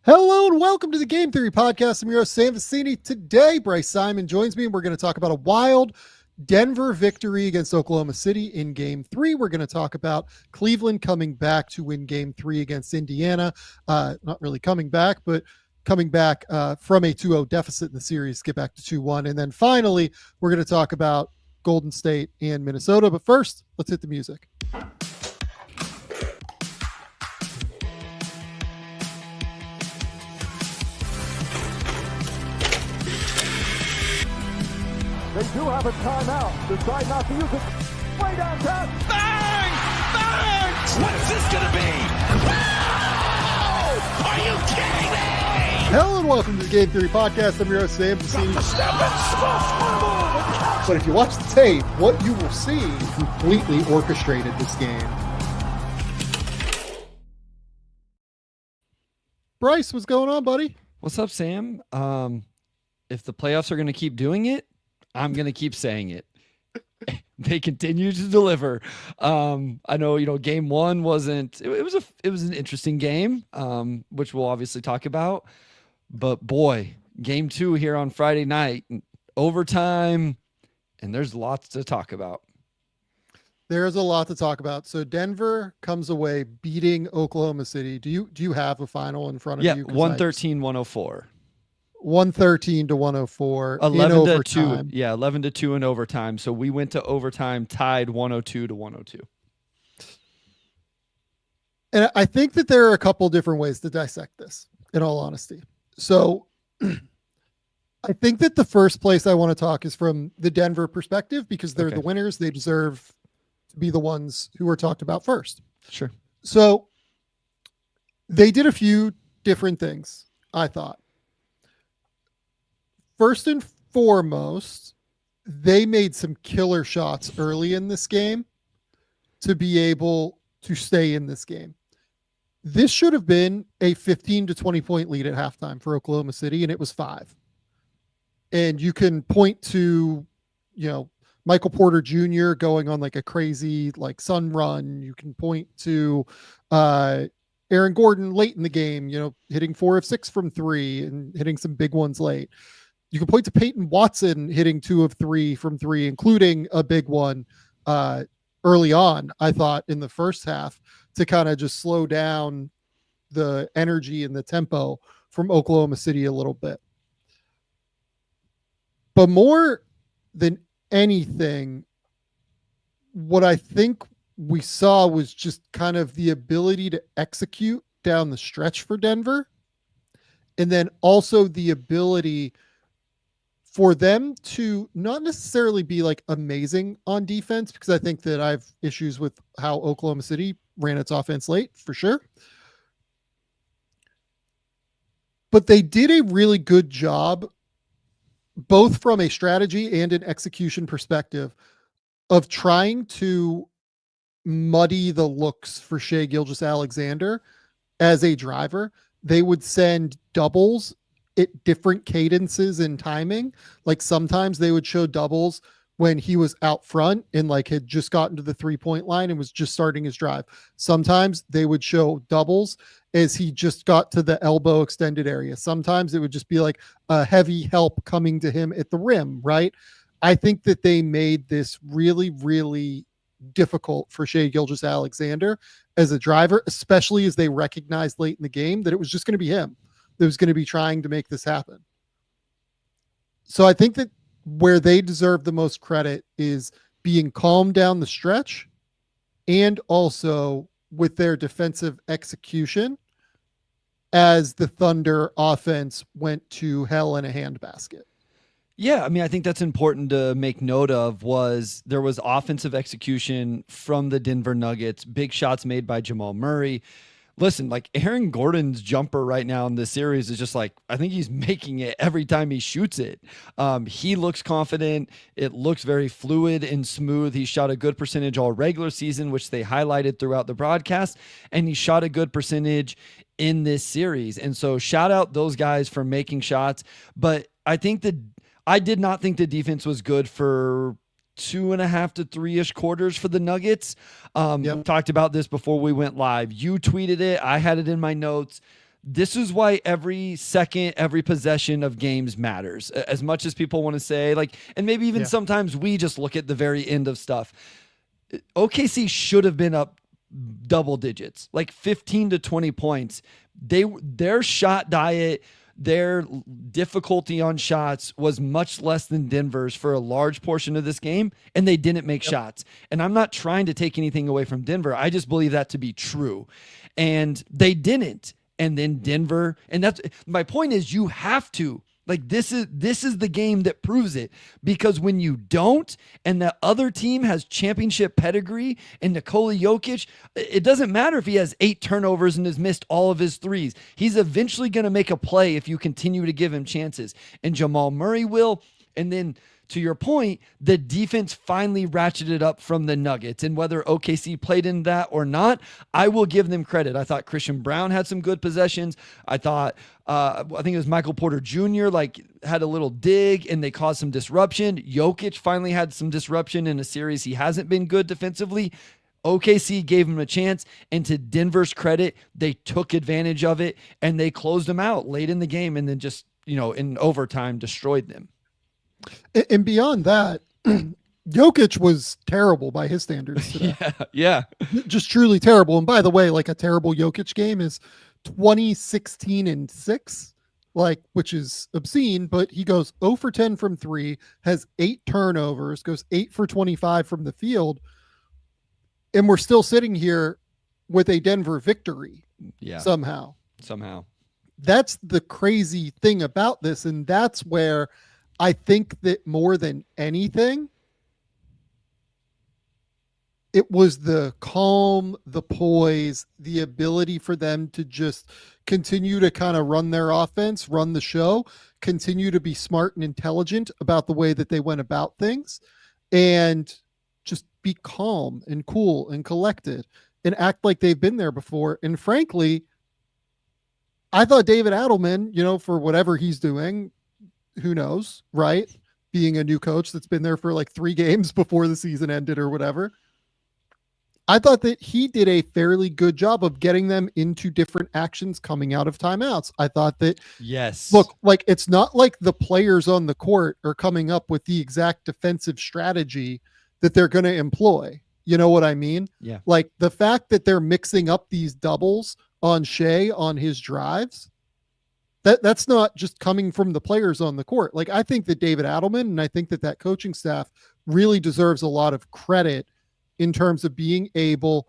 Hello and welcome to the Game Theory Podcast. I'm your host, Sam Vecenie. Today, Bryce Simon joins me, and we're going to talk about a wild Denver victory against Oklahoma City in Game 3. We're going to talk about Cleveland coming back to win Game 3 against Indiana. Not really coming back, but coming back from a 2-0 deficit in the series, get back to 2-1. And then finally, we're going to talk about Golden State and Minnesota. But first, let's hit the music. They do have a timeout. Decide not to use it. Way downtown. Bang! Bang! What's this gonna be? Wow! Are you kidding me? Hello and welcome to the Game Theory Podcast. I'm your host, Sam Vecenie. But if you watch the tape, what you will see completely orchestrated this game. Bryce, what's going on, buddy? What's up, Sam? If the playoffs are going to keep doing it, I'm going to keep saying it. They continue to deliver. I know, game one wasn't, it was an interesting game, which we'll obviously talk about, but boy, game two here on Friday night, overtime, and there's lots to talk about. There's a lot to talk about. So Denver comes away beating Oklahoma City. Do you have a final in front of you? 113-104. 113-104 11 in to 2. overtime. Yeah, 11 to 2 in overtime. So we went to overtime tied 102-102. And I think that there are a couple different ways to dissect this, in all honesty. So I think that the first place I want to talk is from the Denver perspective, because they're the winners. They deserve to be the ones who are talked about first. Sure. So they did a few different things, I thought. First and foremost, they made some killer shots early in this game to be able to stay in this game. This should have been a 15 to 20 point lead at halftime for Oklahoma City, and it was 5. And you can point to, Michael Porter Jr. going on like a crazy sun run. You can point to Aaron Gordon late in the game, hitting 4 of 6 from 3 and hitting some big ones late. You can point to Peyton Watson hitting 2 of 3 from 3, including a big one early on, I thought, in the first half, to kind of just slow down the energy and the tempo from Oklahoma City a little bit. But more than anything, what I think we saw was just kind of the ability to execute down the stretch for Denver, and then also the ability for them to not necessarily be amazing on defense, because I think that I have issues with how Oklahoma City ran its offense late, for sure. But they did a really good job, both from a strategy and an execution perspective, of trying to muddy the looks for Shai Gilgeous-Alexander as a driver. They would send doubles at different cadences and timing. Sometimes they would show doubles when he was out front and had just gotten to the 3-point line and was just starting his drive. Sometimes they would show doubles as he just got to the elbow extended area. Sometimes it would just be a heavy help coming to him at the rim, right? I think that they made this really, really difficult for Shai Gilgeous-Alexander as a driver, especially as they recognized late in the game that it was just going to be him that was going to be trying to make this happen. So I think that where they deserve the most credit is being calm down the stretch, and also with their defensive execution as the Thunder offense went to hell in a handbasket. Yeah, I think that's important to make note of. There was offensive execution from the Denver Nuggets, big shots made by Jamal Murray. Listen, Aaron Gordon's jumper right now in this series is just I think he's making it every time he shoots it. He looks confident. It looks very fluid and smooth. He shot a good percentage all regular season, which they highlighted throughout the broadcast, and he shot a good percentage in this series. And so shout out those guys for making shots. But I did not think the defense was good for 2.5 to 3-ish quarters for the Nuggets. We talked about this before we went live. You tweeted it. I had it in my notes. this is why every second, every possession of games matters. As much as people want to say, like, and maybe even sometimes we just look at the very end of stuff. OKC should have been up double digits, like 15 to 20 points. Their shot diet, their difficulty on shots was much less than Denver's for a large portion of this game, and they didn't make shots. And I'm not trying to take anything away from Denver. I just believe that to be true. And they didn't. And then Denver, and that's my point is you have to. Like this is the game that proves it, because when you don't and the other team has championship pedigree and Nikola Jokic, it doesn't matter if he has 8 turnovers and has missed all of his threes. He's eventually going to make a play if you continue to give him chances, and Jamal Murray will. And then to your point, the defense finally ratcheted up from the Nuggets, and whether OKC played in that or not, I will give them credit. I thought Christian Brown had some good possessions. I thought, I think it was Michael Porter Jr. had a little dig and they caused some disruption. Jokic finally had some disruption in a series he hasn't been good defensively. OKC gave him a chance, and to Denver's credit, they took advantage of it and they closed them out late in the game, and then just, in overtime destroyed them. And beyond that, Jokic was terrible by his standards today. Yeah. Just truly terrible. And by the way, like a terrible Jokic game is 20-16-6, which is obscene, but he goes 0 for 10 from 3, has 8 turnovers, goes 8 for 25 from the field. And we're still sitting here with a Denver victory. Yeah. Somehow. That's the crazy thing about this. And that's where I think that more than anything, it was the calm, the poise, the ability for them to just continue to kind of run their offense, run the show, continue to be smart and intelligent about the way that they went about things, and just be calm and cool and collected and act like they've been there before. And frankly, I thought David Adelman, for whatever he's doing, who knows, right? Being a new coach that's been there for like 3 games before the season ended or whatever. I thought that he did a fairly good job of getting them into different actions coming out of timeouts. I thought that, look, it's not like the players on the court are coming up with the exact defensive strategy that they're going to employ. You know what I mean? Yeah. Like the fact that they're mixing up these doubles on Shea on his drives, that's not just coming from the players on the court. Like, I think that David Adelman, and I think that coaching staff really deserves a lot of credit in terms of being able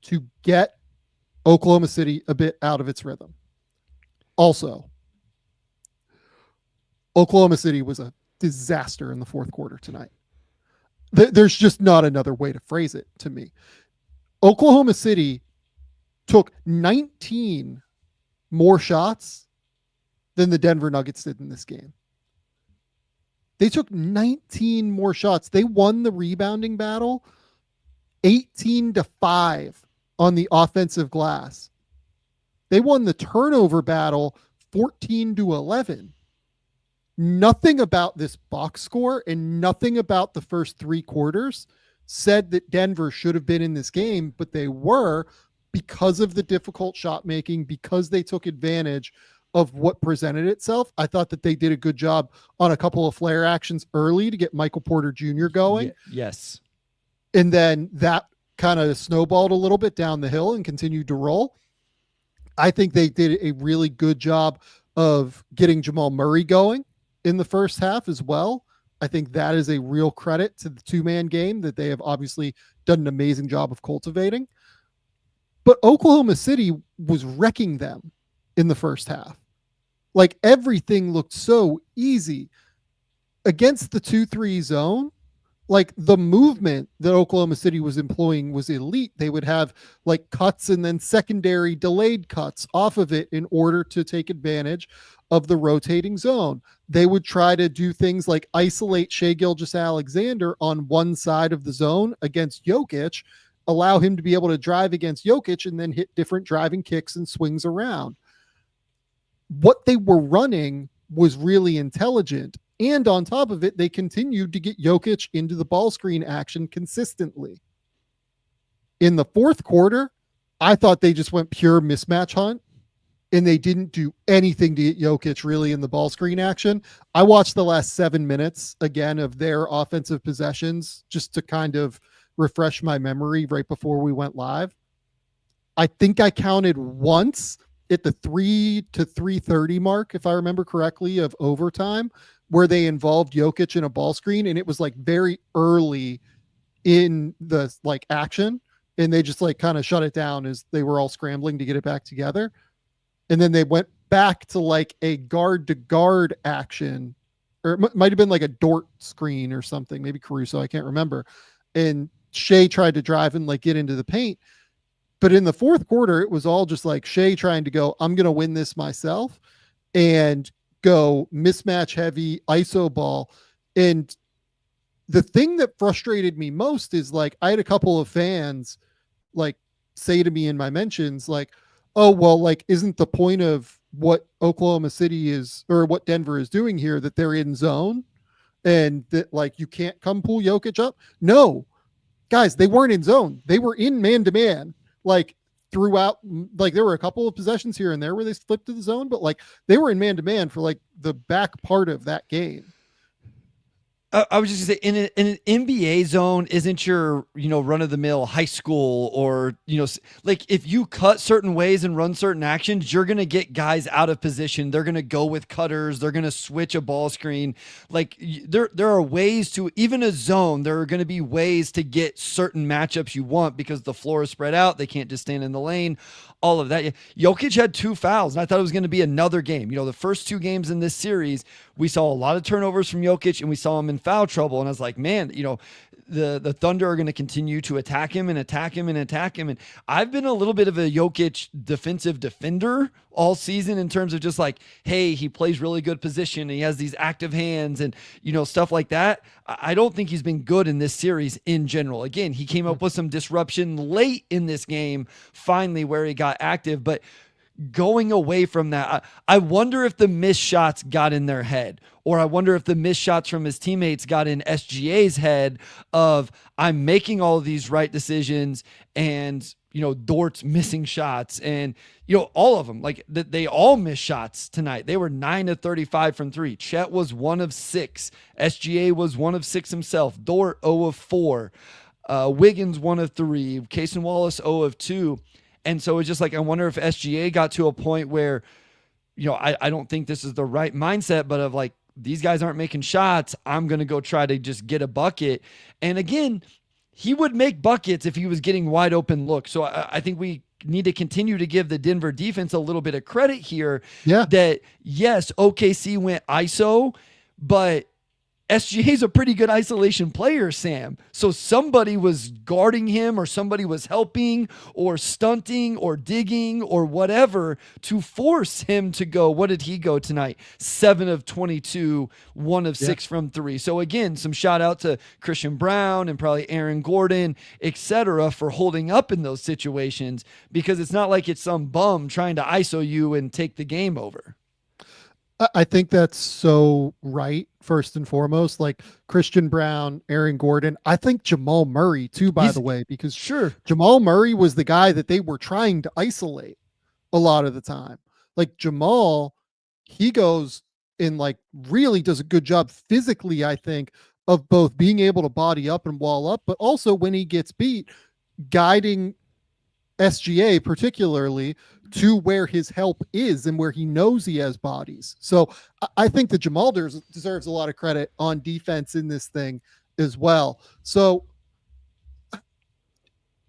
to get Oklahoma City a bit out of its rhythm. Also, Oklahoma City was a disaster in the fourth quarter tonight. There's just not another way to phrase it to me. Oklahoma City took 19 more shots than the Denver Nuggets did in this game. They took 19 more shots. They won the rebounding battle 18-5 on the offensive glass. They won the turnover battle 14-11. Nothing about this box score and nothing about the first 3 quarters said that Denver should have been in this game, but they were, because of the difficult shot making, because they took advantage of what presented itself. I thought that they did a good job on a couple of flare actions early to get Michael Porter Jr. going. Yes. And then that kind of snowballed a little bit down the hill and continued to roll. I think they did a really good job of getting Jamal Murray going in the first half as well. I think that is a real credit to the 2-man game that they have obviously done an amazing job of cultivating. But Oklahoma City was wrecking them in the first half. Like, everything looked so easy against the 2-3 zone. Like, the movement that Oklahoma City was employing was elite. They would have like cuts and then secondary delayed cuts off of it in order to take advantage of the rotating zone. They would try to do things like isolate Shai Gilgeous-Alexander on one side of the zone against Jokic, allow him to be able to drive against Jokic and then hit different driving kicks and swings around. What they were running was really intelligent. And on top of it, they continued to get Jokic into the ball screen action consistently. In the fourth quarter, I thought they just went pure mismatch hunt and they didn't do anything to get Jokic really in the ball screen action. I watched the last 7 minutes again of their offensive possessions just to kind of refresh my memory right before we went live. I think I counted once at the 3 to 3:30 mark, if I remember correctly, of overtime, where they involved Jokic in a ball screen, and it was like very early in the like action, and they just like kind of shut it down as they were all scrambling to get it back together. And then they went back to like a guard to guard action, or it might have been like a Dort screen or something, maybe Caruso, I can't remember. And Shea tried to drive and like get into the paint. But in the fourth quarter, it was all just like Shea trying to go, I'm going to win this myself, and go mismatch heavy ISO ball. And the thing that frustrated me most is like, I had a couple of fans like say to me in my mentions, like, oh, well, like, isn't the point of what Oklahoma City is, or what Denver is doing here, that they're in zone and that like you can't come pull Jokic up? No, guys, they weren't in zone. They were in man to man, like throughout. Like there were a couple of possessions here and there where they flipped to the zone, but like they were in man to man for like the back part of that game. I was just gonna say, in an NBA zone isn't your, run of the mill high school, or, like if you cut certain ways and run certain actions, you're going to get guys out of position. They're going to go with cutters. They're going to switch a ball screen. Like there are ways to, even a zone, there are going to be ways to get certain matchups you want because the floor is spread out. They can't just stand in the lane, all of that. Jokic had 2 fouls, and I thought it was going to be another game. The first 2 games in this series, we saw a lot of turnovers from Jokic, and we saw him in foul trouble. And I was like, man, the Thunder are going to continue to attack him and attack him and attack him. And I've been a little bit of a Jokic defensive defender all season in terms of just like, hey, he plays really good position. And he has these active hands and, stuff like that. I don't think he's been good in this series in general. Again, he came up with some disruption late in this game, finally, where he got active. But going away from that, I wonder if the missed shots got in their head, or I wonder if the missed shots from his teammates got in SGA's head of, I'm making all of these right decisions, and Dort's missing shots, and all of them, like they all missed shots tonight. They were 9 of 35 from 3. Chet was 1 of 6. SGA was 1 of 6 himself. Dort 0 of 4. Wiggins 1 of 3. Cason Wallace 0 of 2. And so it's just like, I wonder if SGA got to a point where, I don't think this is the right mindset, but of like, these guys aren't making shots, I'm going to go try to just get a bucket. And again, he would make buckets if he was getting wide open looks. So I think we need to continue to give the Denver defense a little bit of credit here. Yeah. That yes, OKC went ISO, but SGA is a pretty good isolation player, Sam. So somebody was guarding him, or somebody was helping or stunting or digging or whatever to force him to go. What did he go tonight? 7 of 22, 1 of 6 from 3. So again, some shout out to Christian Brown and probably Aaron Gordon, etc., for holding up in those situations, because it's not like it's some bum trying to ISO you and take the game over. I think that's so right. First and foremost, like Christian Brown, Aaron Gordon. I think Jamal Murray too, by the way, because sure, Jamal Murray was the guy that they were trying to isolate a lot of the time. Like Jamal, he goes and like really does a good job physically, I think, of both being able to body up and wall up, but also when he gets beat, guiding SGA particularly to where his help is and where he knows he has bodies. So I think that Jamal deserves a lot of credit on defense in this thing as well. So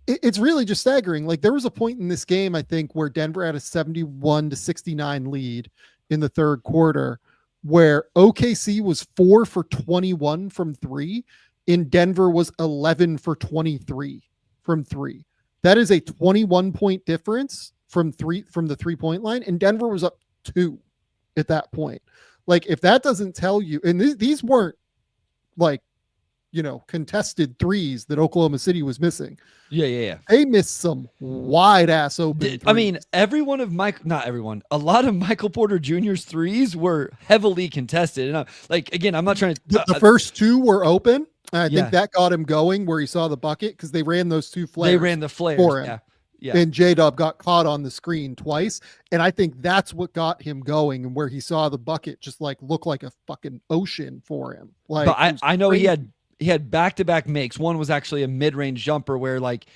it's really just staggering. Like there was a point in this game, I think, where Denver had a 71-69 lead in the third quarter, where OKC was 4 for 21 from 3 and Denver was 11 for 23 from 3. That is a 21-point difference from the 3-point line, and Denver was up 2 at that point. Like if that doesn't tell you, and these weren't like, contested threes that Oklahoma City was missing. Yeah. They missed some wide ass open threes. I mean, not everyone, a lot of Michael Porter Jr.'s threes were heavily contested. And again, I'm not trying to. The first 2 were open. I think that got him going where he saw the bucket because they ran those 2 flares. They ran the flares for him. Yeah. Yeah. And J-Dub got caught on the screen twice. And I think that's what got him going, and where he saw the bucket just like look like a fucking ocean for him. Like, but I know crazy. he had back-to-back makes. One was actually a mid-range jumper where like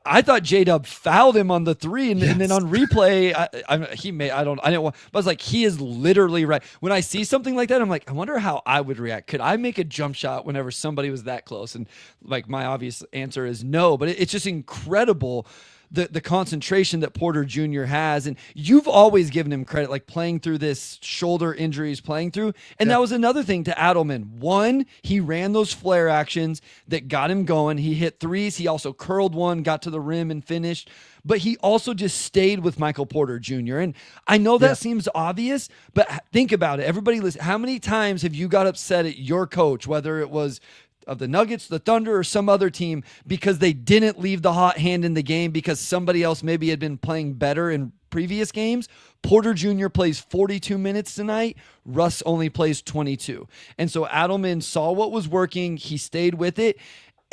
I thought J-Dub fouled him on the three, and then on replay, I was like, he is literally right. When I see something like that, I'm like, I wonder how I would react. Could I make a jump shot whenever somebody was that close? And like, my obvious answer is no, but it's just incredible the concentration that Porter Jr. has. And you've always given him credit, like playing through this shoulder injuries, playing through. And that was another thing to Adelman. One, he ran those flare actions that got him going. He hit threes. He also curled one, got to the rim and finished. But he also just stayed with Michael Porter Jr. And I know that seems obvious, but think about it. Everybody listen, how many times have you got upset at your coach, whether it was of the Nuggets, the Thunder, or some other team, because they didn't leave the hot hand in the game because somebody else maybe had been playing better in previous games? Porter Jr. plays 42 minutes tonight. Russ only plays 22. And so Adelman saw what was working. He stayed with it.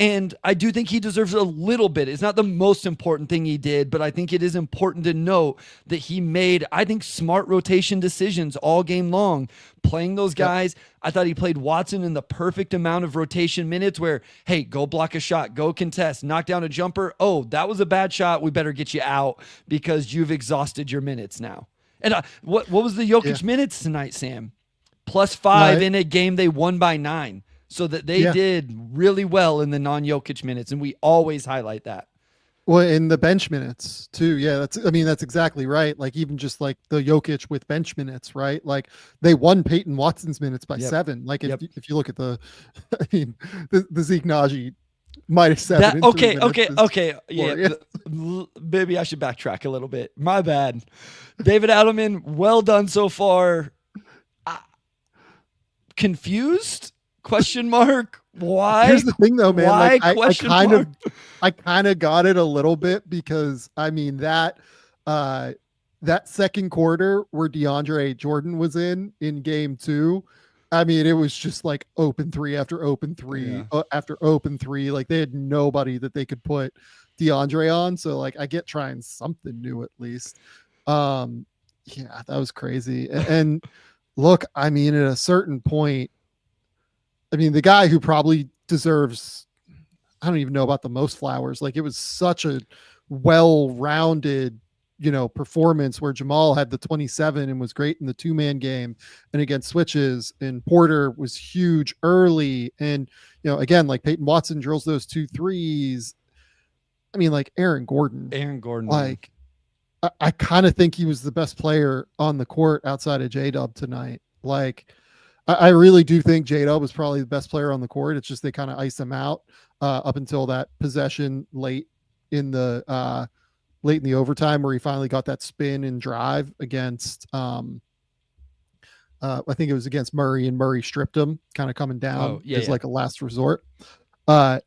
And I do think he deserves a little bit. It's not the most important thing he did, but I think it is important to note that he made, I think, smart rotation decisions all game long, playing those guys. I thought he played Watson in the perfect amount of rotation minutes where, hey, go block a shot, go contest, knock down a jumper. Oh, that was a bad shot. We better get you out because you've exhausted your minutes now. And what was the Jokic minutes tonight, Sam? +5 in a game they won by 9. So that they did really well in the non-Jokic minutes, and we always highlight that. Well, in the bench minutes too. Yeah, that's exactly right. Like, even just like the Jokic with bench minutes, right? Like, they won Peyton Watson's minutes by 7. Like, if you look at the, I mean, the Zeke Naji -7. Okay. Yeah. Maybe I should backtrack a little bit. My bad. David Adelman, well done so far. Confused? Question mark? Why? Here's the thing though, man. Why? Like, I kind of got it a little bit, because I mean that second quarter where DeAndre Jordan was in game 2, I mean, it was just like open 3 after open 3 after open 3. Like, they had nobody that they could put DeAndre on. So like, I get trying something new at least. Yeah, that was crazy. And look, I mean, at a certain point, I mean, the guy who probably deserves, I don't even know about the most flowers. Like, it was such a well-rounded, performance where Jamal had the 27 and was great in the 2-man game and against switches, and Porter was huge early. And, again, like, Peyton Watson drills those 2 threes. I mean, like, Aaron Gordon, like, I kind of think he was the best player on the court outside of J-Dub tonight. Like, I really do think J-Dub was probably the best player on the court. It's just they kind of iced him out up until that possession late in the overtime where he finally got that spin and drive against I think it was against Murray, and Murray stripped him, kind of coming down like a last resort. I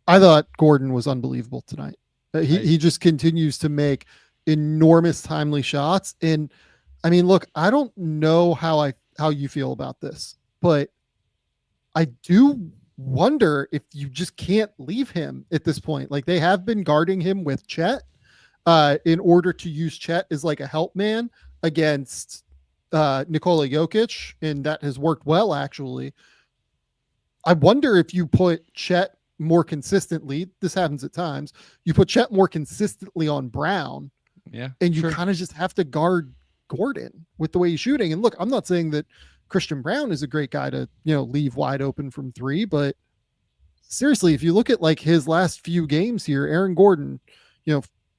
thought Gordon was unbelievable tonight. He just continues to make enormous timely shots. And I mean, look, I don't know how you feel about this, but I do wonder if you just can't leave him at this point. Like, they have been guarding him with Chet in order to use Chet as like a help man against Nikola Jokic, and that has worked well, actually. I wonder if you put Chet more consistently, this happens at times, you put Chet more consistently on Brown, and you kind of just have to guard Gordon with the way he's shooting. And look, I'm not saying that Christian Brown is a great guy to, leave wide open from 3, but seriously, if you look at like his last few games here, Aaron Gordon,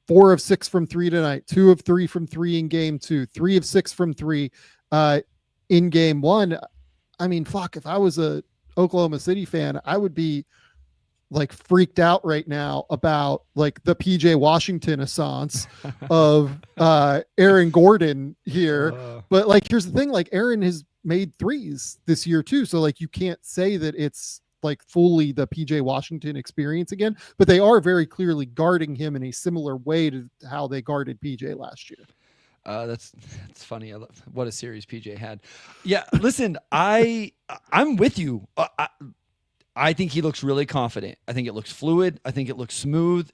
4 of 6 from 3 tonight, 2 of 3 from 3 in game 2, 3 of 6 from 3 in game 1. I mean, fuck, if I was a Oklahoma City fan, I would be like freaked out right now about like the PJ Washington assance of Aaron Gordon here. But like, here's the thing, like, Aaron has made threes this year too. So like, you can't say that it's like fully the PJ Washington experience again, but they are very clearly guarding him in a similar way to how they guarded PJ last year. That's funny. What a series PJ had. Yeah. Listen, I'm with you. I think he looks really confident. I think it looks fluid. I think it looks smooth.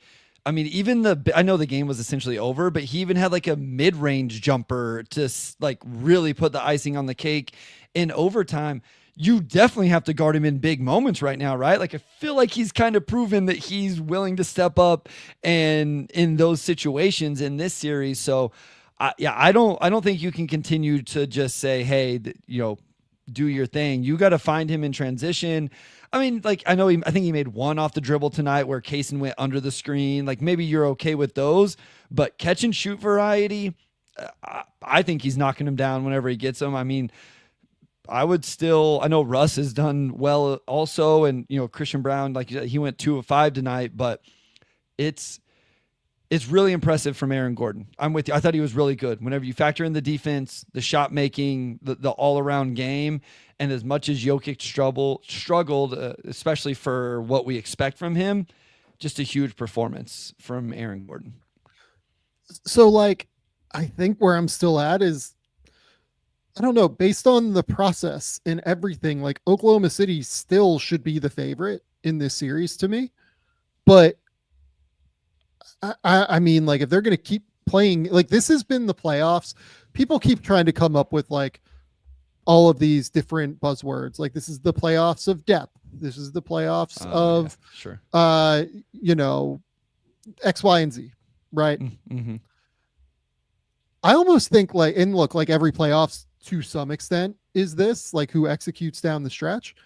I mean, even I know the game was essentially over, but he even had like a mid-range jumper to like really put the icing on the cake in overtime. You definitely have to guard him in big moments right now, right? Like I feel like he's kind of proven that he's willing to step up and in those situations in this series. So I don't think you can continue to just say, hey, do your thing. You got to find him in transition. I mean, like I think he made one off the dribble tonight where Kaysen went under the screen. Like maybe you're okay with those, but catch and shoot variety, I think he's knocking him down whenever he gets them. I mean, I know Russ has done well also, and Christian Brown, like he went 2 of 5 tonight, but it's really impressive from Aaron Gordon. I'm with you. I thought he was really good. Whenever you factor in the defense, the shot making, the all-around game, and as much as Jokic struggled, especially for what we expect from him, just a huge performance from Aaron Gordon. So, like, I think where I'm still at is, I don't know, based on the process and everything, like Oklahoma City still should be the favorite in this series to me. But I mean, like, if they're going to keep playing, like, this has been the playoffs. People keep trying to come up with like all of these different buzzwords. Like, this is the playoffs of depth. This is the playoffs of, sure. X, Y, and Z. Right. Mm-hmm. I almost think like, and look, like every playoffs to some extent is this, like who executes down the stretch.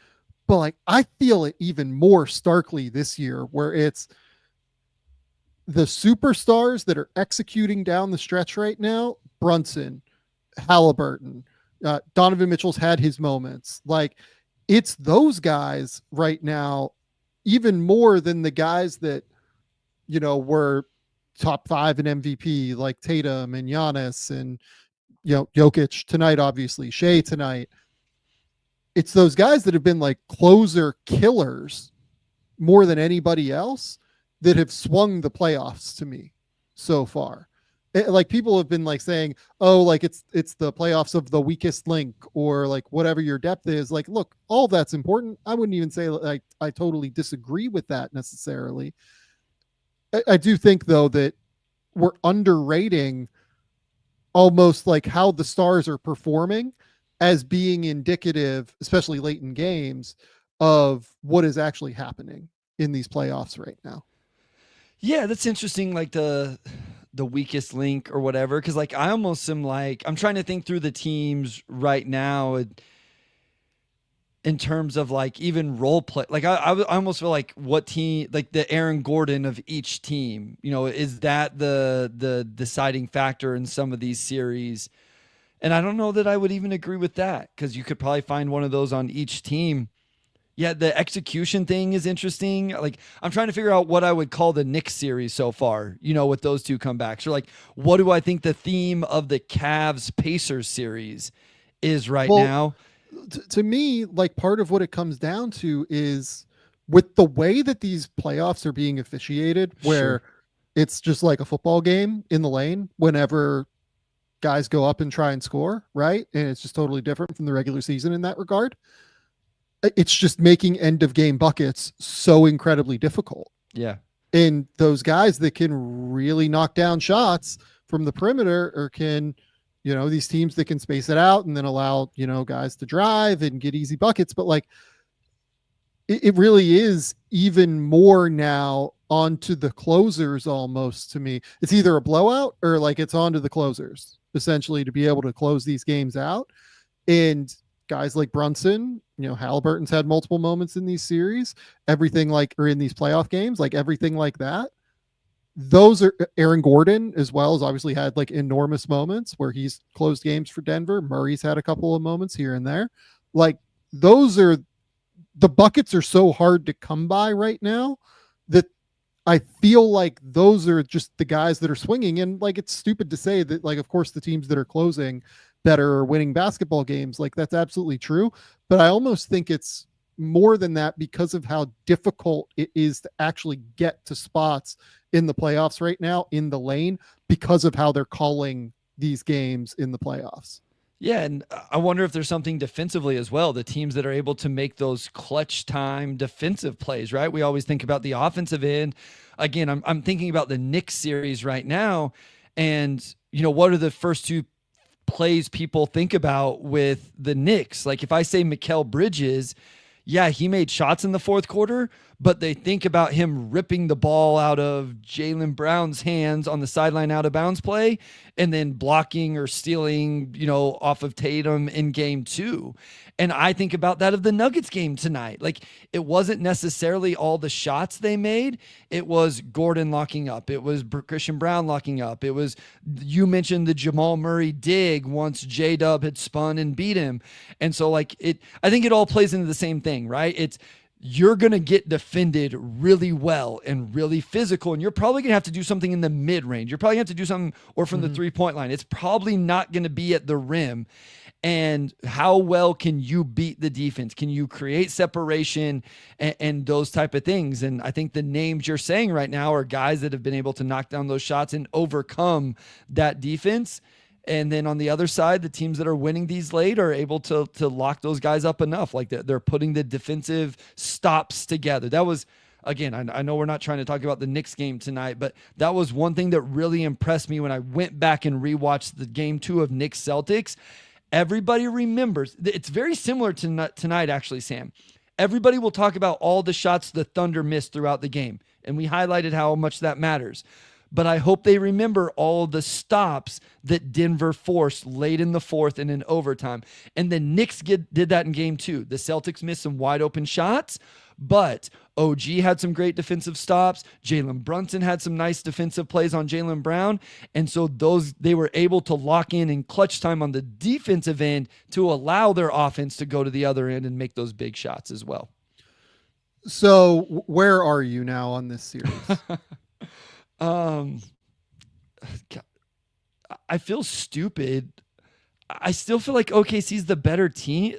But like, I feel it even more starkly this year where it's the superstars that are executing down the stretch right now. Brunson, Halliburton, Donovan Mitchell's had his moments. Like, it's those guys right now, even more than the guys that, were top 5 in MVP, like Tatum and Giannis and, Jokic tonight, obviously, Shea tonight. It's those guys that have been like closer killers more than anybody else that have swung the playoffs to me so far. Like, people have been like saying, oh, like it's the playoffs of the weakest link, or like whatever your depth is. Like, look, all that's important. I wouldn't even say like I totally disagree with that necessarily. I do think though that we're underrating almost like how the stars are performing as being indicative, especially late in games, of what is actually happening in these playoffs right now. Yeah, that's interesting. Like the weakest link or whatever. Cause like, I almost am like, I'm trying to think through the teams right now in terms of like even role play. Like I almost feel like what team, like the Aaron Gordon of each team, is that the deciding factor in some of these series? And I don't know that I would even agree with that, because you could probably find one of those on each team. Yeah, the execution thing is interesting. Like, I'm trying to figure out what I would call the Knicks series so far, with those two comebacks. Or like, what do I think the theme of the Cavs Pacers series is right now? To me, like, part of what it comes down to is with the way that these playoffs are being officiated, where it's just like a football game in the lane whenever guys go up and try and score, right? And it's just totally different from the regular season in that regard. It's just making end of game buckets so incredibly difficult. Yeah. And those guys that can really knock down shots from the perimeter, or can, these teams that can space it out and then allow, guys to drive and get easy buckets. But like, it really is even more now onto the closers almost to me. It's either a blowout or like it's onto the closers essentially to be able to close these games out. And guys like Brunson, Halliburton's had multiple moments in these series, everything like, or in these playoff games, like everything like that. Those are Aaron Gordon as well, has obviously had like enormous moments where he's closed games for Denver. Murray's had a couple of moments here and there. Like, those are the buckets are so hard to come by right now that I feel like those are just the guys that are swinging. And like, it's stupid to say that, like, of course the teams that are closing better are winning basketball games. Like, that's absolutely true. But I almost think it's more than that because of how difficult it is to actually get to spots in the playoffs right now in the lane, because of how they're calling these games in the playoffs. Yeah, and I wonder if there's something defensively as well. The teams that are able to make those clutch time defensive plays, right? We always think about the offensive end. Again, I'm thinking about the Knicks series right now, and what are the first two plays people think about with the Knicks? Like if I say Mikal Bridges, yeah, he made shots in the fourth quarter, but they think about him ripping the ball out of Jaylen Brown's hands on the sideline out of bounds play and then blocking or stealing, off of Tatum in game 2. And I think about that of the Nuggets game tonight. Like it wasn't necessarily all the shots they made. It was Gordon locking up. It was Christian Brown locking up. It was, you mentioned the Jamal Murray dig once J-Dub had spun and beat him. And so I think it all plays into the same thing, right? You're going to get defended really well and really physical, and you're probably going to have to do something in the mid-range. You're probably going to have to do something or from the three-point line. It's probably not going to be at the rim. And how well can you beat the defense? Can you create separation and those type of things? And I think the names you're saying right now are guys that have been able to knock down those shots and overcome that defense. And then on the other side, the teams that are winning these late are able to lock those guys up enough. Like they're putting the defensive stops together. That was, again, I know we're not trying to talk about the Knicks game tonight, but that was one thing that really impressed me when I went back and rewatched the game 2 of Knicks Celtics. Everybody remembers. It's very similar to tonight, actually, Sam. Everybody will talk about all the shots the Thunder missed throughout the game, and we highlighted how much that matters. But I hope they remember all the stops that Denver forced late in the fourth and in overtime. And the Knicks did that in game 2. The Celtics missed some wide open shots, but OG had some great defensive stops. Jalen Brunson had some nice defensive plays on Jaylen Brown. And so they were able to lock in clutch time on the defensive end to allow their offense to go to the other end and make those big shots as well. So where are you now on this series? I feel stupid. I still feel like OKC's the better team.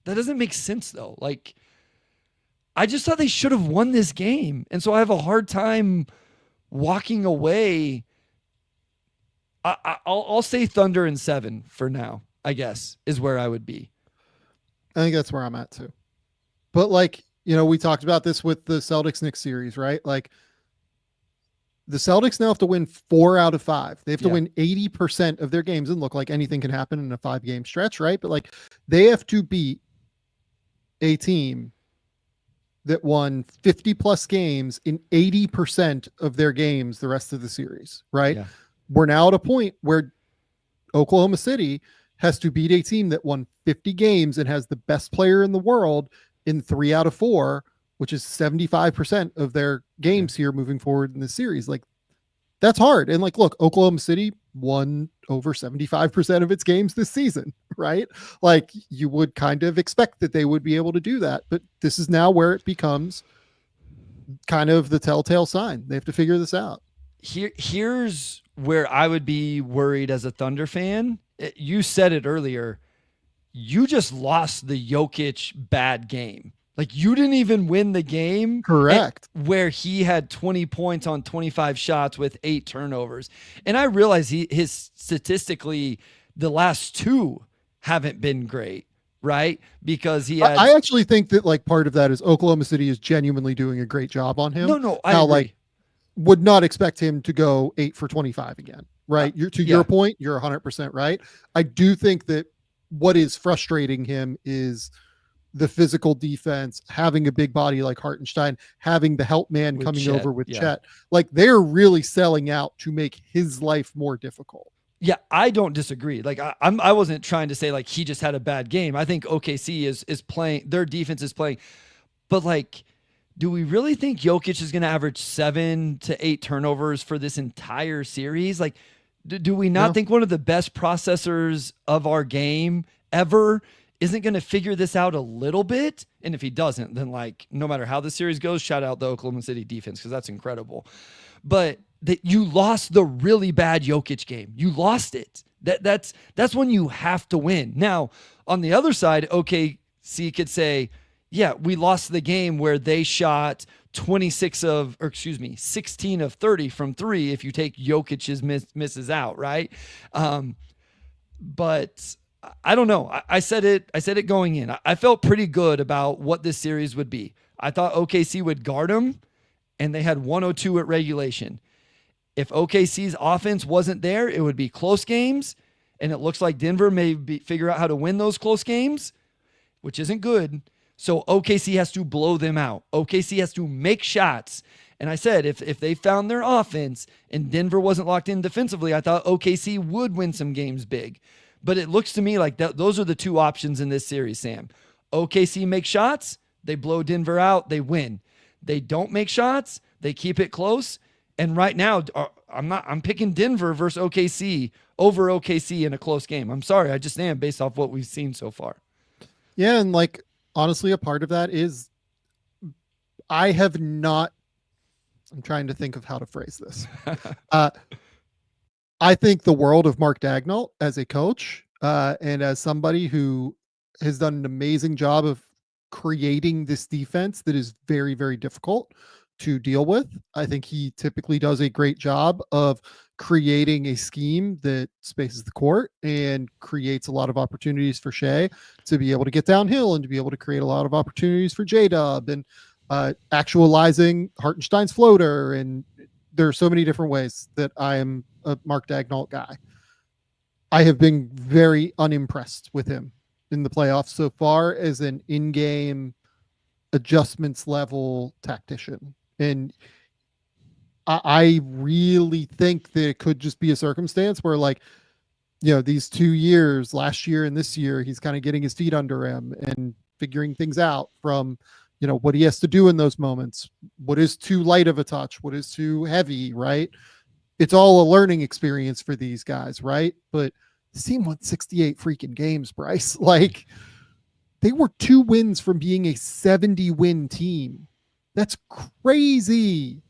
That doesn't make sense though. Like, I just thought they should have won this game. And so I have a hard time walking away. I'll say Thunder in 7 for now, I guess, is where I would be. I think that's where I'm at too. But we talked about this with the Celtics Knicks series, right? Like, the Celtics now have to win 4 out of 5. They have to win 80% of their games, and look, like anything can happen in a 5-game stretch, right? But they have to beat a team that won 50 plus games in 80% of their games the rest of the series, right? Yeah. We're now at a point where Oklahoma City has to beat a team that won 50 games and has the best player in the world in 3 out of 4, which is 75% of their games here moving forward in the series. That's hard. And look, Oklahoma City won over 75% of its games this season, right? You would kind of expect that they would be able to do that, but this is now where it becomes kind of the telltale sign. They have to figure this out. Here's where I would be worried as a Thunder fan. You said it earlier. You just lost the Jokic bad game. You didn't even win the game. Correct. Where he had 20 points on 25 shots with 8 turnovers. And I realize his statistically, the last 2 haven't been great, right? Because he had... I actually think that part of that is Oklahoma City is genuinely doing a great job on him. No, I agree. Would not expect him to go 8 for 25 again, right? Your point, you're 100% right. I do think that what is frustrating him is the physical defense, having a big body like Hartenstein, having the help man with coming Chet, over with Chet. They're really selling out to make his life more difficult. Yeah, I don't disagree. I wasn't trying to say he just had a bad game. I think OKC is playing, their defense is playing. But do we really think Jokic is going to average 7 to 8 turnovers for this entire series? Do we not think one of the best processors of our game ever isn't going to figure this out a little bit? And if he doesn't, then no matter how the series goes, shout out the Oklahoma City defense, because that's incredible. But that you lost the really bad Jokic game. You lost it. That's when you have to win. Now, on the other side, OKC could say, yeah, we lost the game where they shot 16 of 30 from 3 if you take Jokic's misses out, right? but I don't know. I said it going in. I felt pretty good about what this series would be. I thought OKC would guard them, and they had 102 at regulation. If OKC's offense wasn't there, it would be close games, and it looks like Denver may figure out how to win those close games, which isn't good. So OKC has to blow them out. OKC has to make shots. And I said, if they found their offense and Denver wasn't locked in defensively, I thought OKC would win some games big. But it looks to me like those are the two options in this series, Sam. OKC make shots, they blow Denver out, they win. They don't make shots, they keep it close. And right now, I'm picking Denver versus OKC over OKC in a close game. I'm sorry, I just am based off what we've seen so far. Yeah, and like honestly, a part of that is I'm trying to think of how to phrase this. I think the world of Mark Daigneault as a coach and as somebody who has done an amazing job of creating this defense that is very, very difficult to deal with. I think he typically does a great job of creating a scheme that spaces the court and creates a lot of opportunities for Shea to be able to get downhill and to be able to create a lot of opportunities for J-Dub and actualizing Hartenstein's floater. And there are so many different ways that I am a Mark Daigneault guy. I have been very unimpressed with him in the playoffs so far as an in-game adjustments level tactician. And I really think that it could just be a circumstance where, like, you know, these 2 years, last year and this year, he's kind of getting his feet under him and figuring things out from, you know, what he has to do in those moments. What is too light of a touch? What is too heavy, right? It's all a learning experience for these guys, right? But the team won 68 freaking games, Bryce. Like, they were 2 wins from being a 70-win team. That's crazy.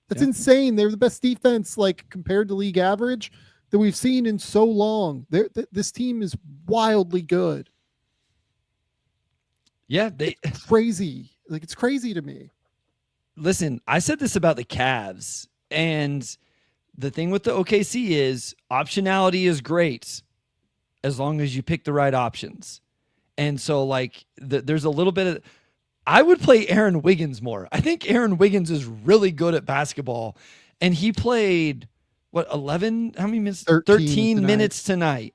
That's insane. They're the best defense, like, compared to league average that we've seen in so long. This team is wildly good. Yeah, it's crazy. Like, it's crazy to me. Listen, I said this about the Cavs, and the thing with the OKC is optionality is great as long as you pick the right options. And so, like, there's a little bit of, I would play Aaron Wiggins more. I think Aaron Wiggins is really good at basketball, and he played, what, 11? How many minutes? 13 minutes tonight.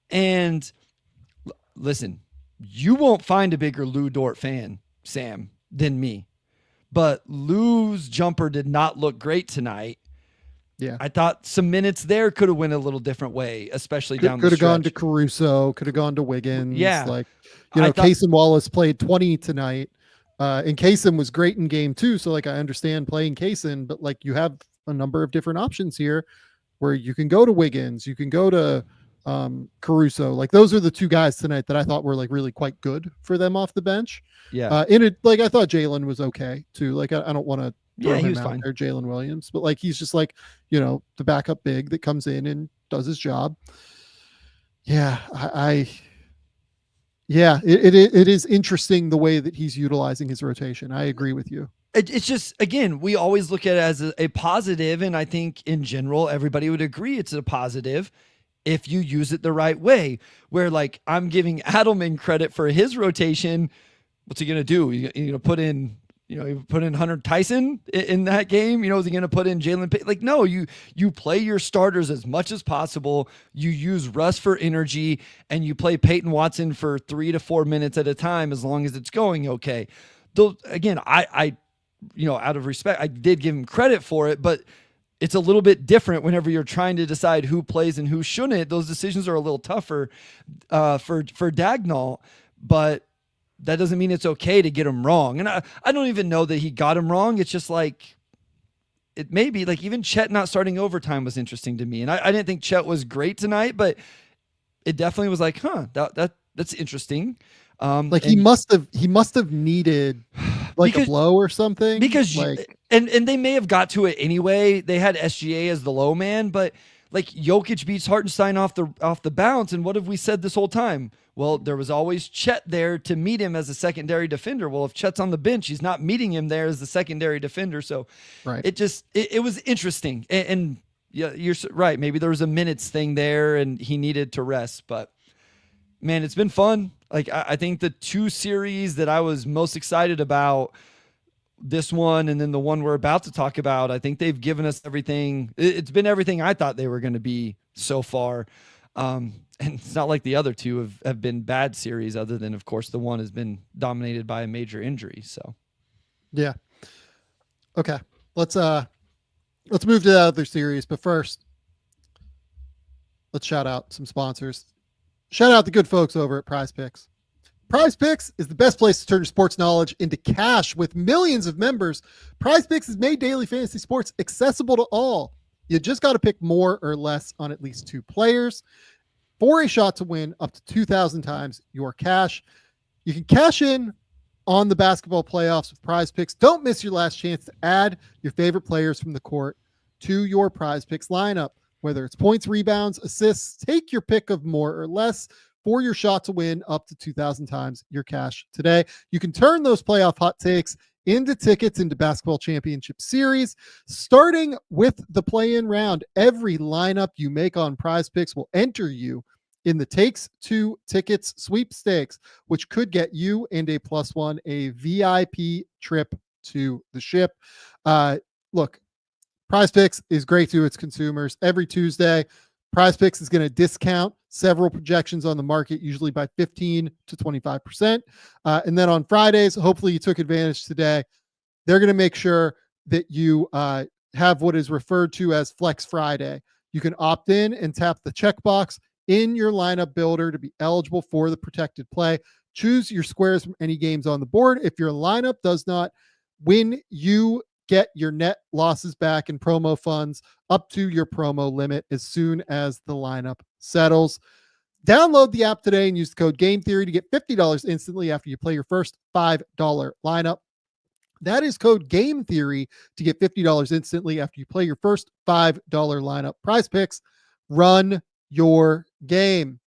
And listen, you won't find a bigger Lou Dort fan, Sam, than me. But Lou's jumper did not look great tonight. Yeah, I thought some minutes there could have went a little different way, especially down the stretch. Could have gone to Caruso, could have gone to Wiggins. Yeah. Like, you know, Kaysen Wallace played 20 tonight. And Kaysen was great in game 2. So, like, I understand playing Kaysen, but, like, you have a number of different options here where you can go to Wiggins, you can go to Caruso. Like, those are the 2 guys tonight that I thought were, like, really quite good for them off the bench. Yeah. In it, like, I thought Jalen was okay too. Like, I don't want to throw he him was out fine there, Jalen Williams, but, like, he's just, like, you know, the backup big that comes in and does his job. Yeah, it is interesting the way that he's utilizing his rotation. I agree with you. It's just, again, we always look at it as a positive, and I think in general everybody would agree it's a positive if you use it the right way. Where, like, I'm giving Adelman credit for his rotation. What's he gonna do? You gonna put in, you put in Hunter Tyson in that game? You know, is he gonna put in Jalen? Like, no, you play your starters as much as possible. You use Russ for energy, and you play Peyton Watson for 3 to 4 minutes at a time, as long as it's going okay. Though, again, I out of respect, I did give him credit for it, but it's a little bit different whenever you're trying to decide who plays and who shouldn't. Those decisions are a little tougher for Daigneault, but that doesn't mean it's okay to get him wrong. And I don't even know that he got him wrong. It's just like, it may be like, even Chet not starting overtime was interesting to me. And I didn't think Chet was great tonight, but it definitely was like, that's interesting. He must have needed like a blow or something, because like, and they may have got to it anyway. They had SGA as the low man, but, like, Jokic beats Hartenstein off the bounce. And what have we said this whole time? Well, there was always Chet there to meet him as a secondary defender. Well, if Chet's on the bench, he's not meeting him there as the secondary defender. So right. it was interesting. And Yeah, you're right. Maybe there was a minutes thing there and he needed to rest, but man, it's been fun. Like, I think the two series that I was most excited about, this one and then the one we're about to talk about, I think they've given us everything. It's been everything I thought they were going to be so far. And it's not like the other two have been bad series, other than, of course, the one has been dominated by a major injury. So, yeah. Okay. Let's move to the other series. But first, let's shout out some sponsors. Shout out the good folks over at PrizePicks. PrizePicks is the best place to turn your sports knowledge into cash. With millions of members, PrizePicks has made daily fantasy sports accessible to all. You just got to pick more or less on at least 2 players for a shot to win up to 2,000 times your cash. You can cash in on the basketball playoffs with PrizePicks. Don't miss your last chance to add your favorite players from the court to your PrizePicks lineup. Whether it's points, rebounds, assists, take your pick of more or less for your shot to win up to 2,000 times your cash today. You can turn those playoff hot takes into tickets into basketball championship series. Starting with the play-in round, every lineup you make on PrizePicks will enter you in the Takes Two Tickets sweepstakes, which could get you and a +1 a VIP trip to the ship. Look, PrizePicks is great to its consumers. Every Tuesday, PrizePicks is going to discount several projections on the market, usually by 15 to 25%. And then on Fridays, hopefully you took advantage today, they're going to make sure that you have what is referred to as Flex Friday. You can opt in and tap the checkbox in your lineup builder to be eligible for the protected play. Choose your squares from any games on the board. If your lineup does not win, you get your net losses back in promo funds up to your promo limit as soon as the lineup settles. Download the app today and use the code Game Theory to get $50 instantly after you play your first $5 lineup. That is code Game Theory to get $50 instantly after you play your first $5 lineup. PrizePicks, run your game.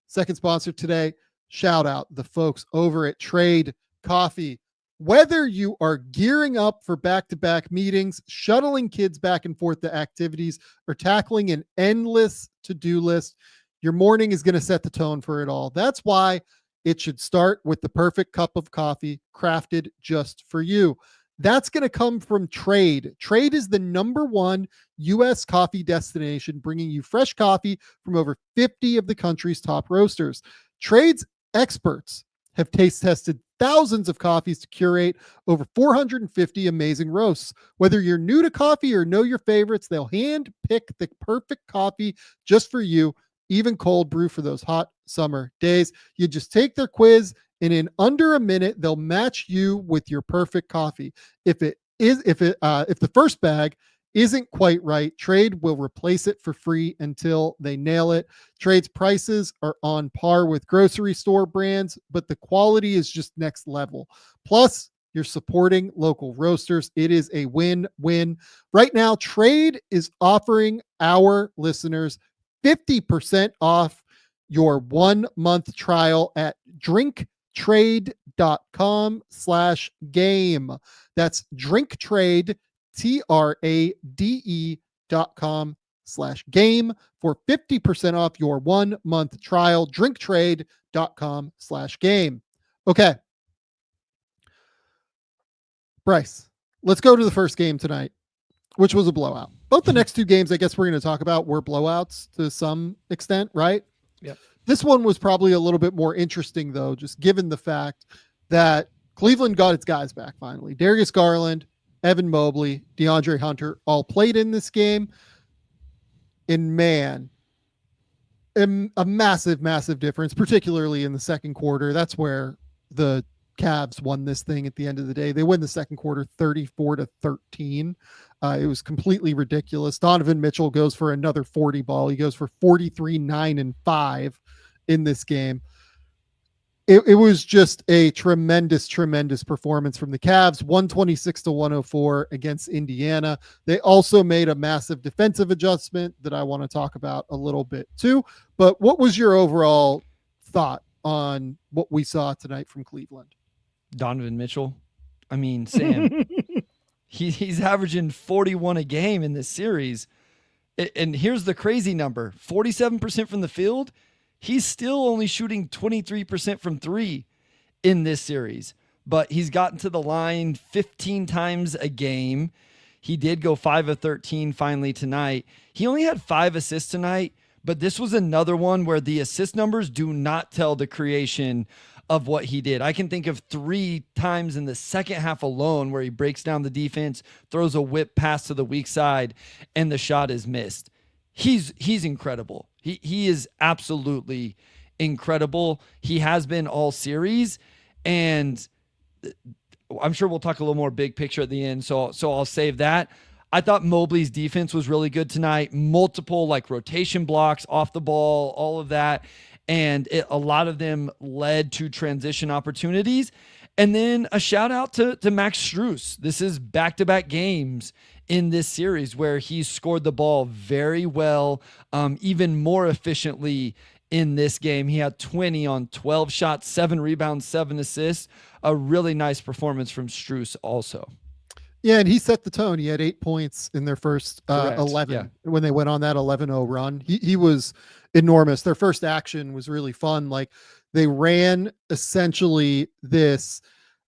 Second sponsor today, shout out the folks over at Trade Coffee. Whether you are gearing up for back-to-back meetings, shuttling kids back and forth to activities, or tackling an endless to-do list, your morning is going to set the tone for it all. That's why it should start with the perfect cup of coffee crafted just for you. That's going to come from Trade. Trade is the #1 U.S. coffee destination, bringing you fresh coffee from over 50 of the country's top roasters. Trade's experts have taste tested thousands of coffees to curate over 450 amazing roasts. Whether you're new to coffee or know your favorites, they'll hand pick the perfect coffee just for you, even cold brew for those hot summer days. You just take their quiz, and in under a minute, they'll match you with your perfect coffee. If the first bag isn't quite right, Trade will replace it for free until they nail it. Trade's prices are on par with grocery store brands, but the quality is just next level. Plus, you're supporting local roasters. It is a win-win. Right now, Trade is offering our listeners 50% off your 1-month trial at drinktrade.com/game. That's drinktrade, trade.com/game for 50% off your 1-month trial. Drinktrade.com/game. Okay. Bryce, let's go to the first game tonight, which was a blowout. Both the next two games, I guess we're going to talk about, were blowouts to some extent, right? Yep. This one was probably a little bit more interesting, though, just given the fact that Cleveland got its guys back finally. Darius Garland, Evan Mobley, DeAndre Hunter all played in this game. And man, a massive, massive difference, particularly in the second quarter. That's where the Cavs won this thing at the end of the day. They win the second quarter 34-13. It was completely ridiculous. Donovan Mitchell goes for another 40 ball. He goes for 43, 9, and 5 in this game. It was just a tremendous, tremendous performance from the Cavs, 126-104 against Indiana. They also made a massive defensive adjustment that I want to talk about a little bit too. But what was your overall thought on what we saw tonight from Cleveland? Donovan Mitchell. I mean, Sam, he's averaging 41 a game in this series. And here's the crazy number: 47% from the field. He's still only shooting 23% from three in this series, but he's gotten to the line 15 times a game. He did go 5 of 13 finally tonight. He only had 5 assists tonight, but this was another one where the assist numbers do not tell the creation of what he did. I can think of 3 times in the second half alone where he breaks down the defense, throws a whip pass to the weak side, and the shot is missed. He's incredible. He is absolutely incredible. He has been all series, and I'm sure we'll talk a little more big picture at the end. So I'll save that. I thought Mobley's defense was really good tonight. Multiple like rotation blocks off the ball, all of that. And a lot of them led to transition opportunities. And then a shout out to Max Strus. This is back-to-back games in this series where he's scored the ball very well, even more efficiently in this game. He had 20 on 12 shots, 7 rebounds, 7 assists. A really nice performance from Strus also. Yeah, and he set the tone. He had 8 points in their first 11 when they went on that 11-0 run. He was enormous. Their first action was really fun. Like they ran essentially this,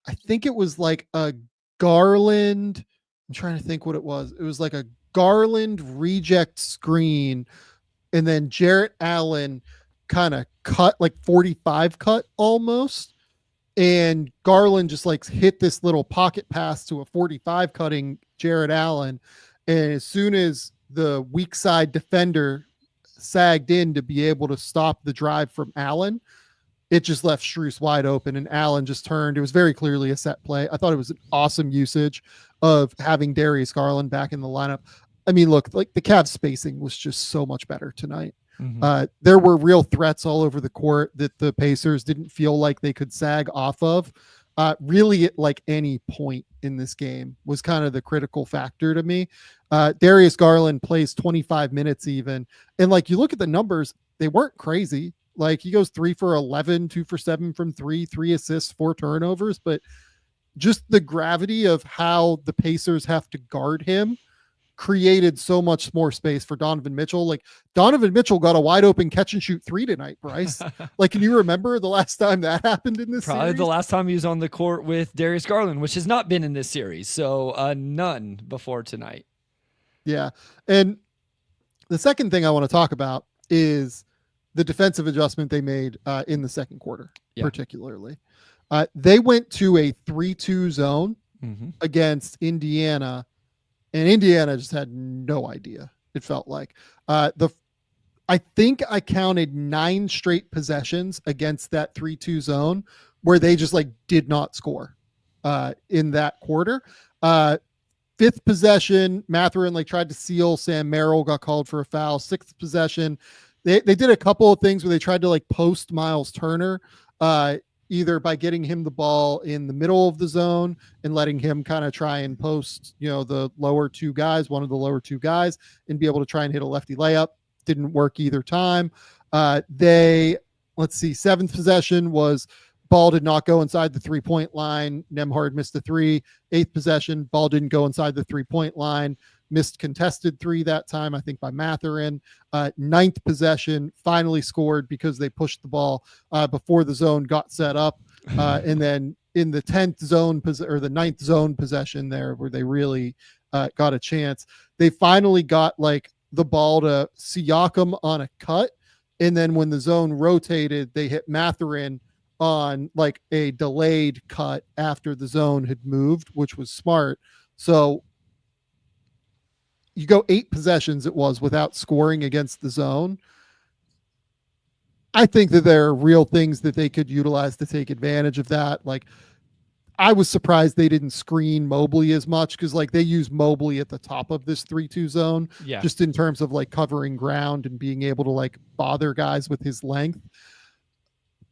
I think it was like a Garland. I'm trying to think what it was. It was like a Garland reject screen, and then Jarrett Allen kind of cut like 45 cut almost. And Garland just like hit this little pocket pass to a 45 cutting Jarrett Allen. And as soon as the weak side defender sagged in to be able to stop the drive from Allen, it just left Strus wide open, and Allen just turned. It was very clearly a set play. I thought it was an awesome usage of having Darius Garland back in the lineup. I mean, look, like the Cavs spacing was just so much better tonight. There were real threats all over the court that the Pacers didn't feel like they could sag off of. Really, at like any point in this game was kind of the critical factor to me. Darius Garland plays 25 minutes even. And like you look at the numbers, they weren't crazy. Like he goes 3 for 11, 2 for 7 from 3, 3 assists, 4 turnovers. But just the gravity of how the Pacers have to guard him created so much more space for Donovan Mitchell. Like Donovan Mitchell got a wide open catch and shoot 3 tonight, Bryce. Like, can you remember the last time that happened in this Probably series? the last time he was on the court with Darius Garland, which has not been in this series. So none before tonight. Yeah. And the second thing I want to talk about is the defensive adjustment they made in the second quarter, particularly. They went to a 3-2 zone against Indiana, and Indiana just had no idea. It felt like I think I counted 9 straight possessions against that 3-2 zone where they just like did not score in that quarter. 5th possession, Mathurin like tried to seal Sam Merrill, got called for a foul. 6th possession, they did a couple of things where they tried to like post Miles Turner, either by getting him the ball in the middle of the zone and letting him kind of try and post, the lower 2 guys, one of the lower 2 guys, and be able to try and hit a lefty layup. Didn't work either time. 7th possession was ball did not go inside the 3-point line. Nembhard missed a 3. 8th possession, ball didn't go inside the 3-point line. Missed contested 3 that time, I think by Mathurin. 9th possession, finally scored because they pushed the ball before the zone got set up. And then in the 10th zone or the 9th zone possession there where they really got a chance, they finally got like the ball to Siakam on a cut. And then when the zone rotated, they hit Mathurin on like a delayed cut after the zone had moved, which was smart. So you go 8 possessions it was without scoring against the zone. I think that there are real things that they could utilize to take advantage of that. Like I was surprised they didn't screen Mobley as much because like they use Mobley at the top of this 3-2 zone, just in terms of like covering ground and being able to like bother guys with his length.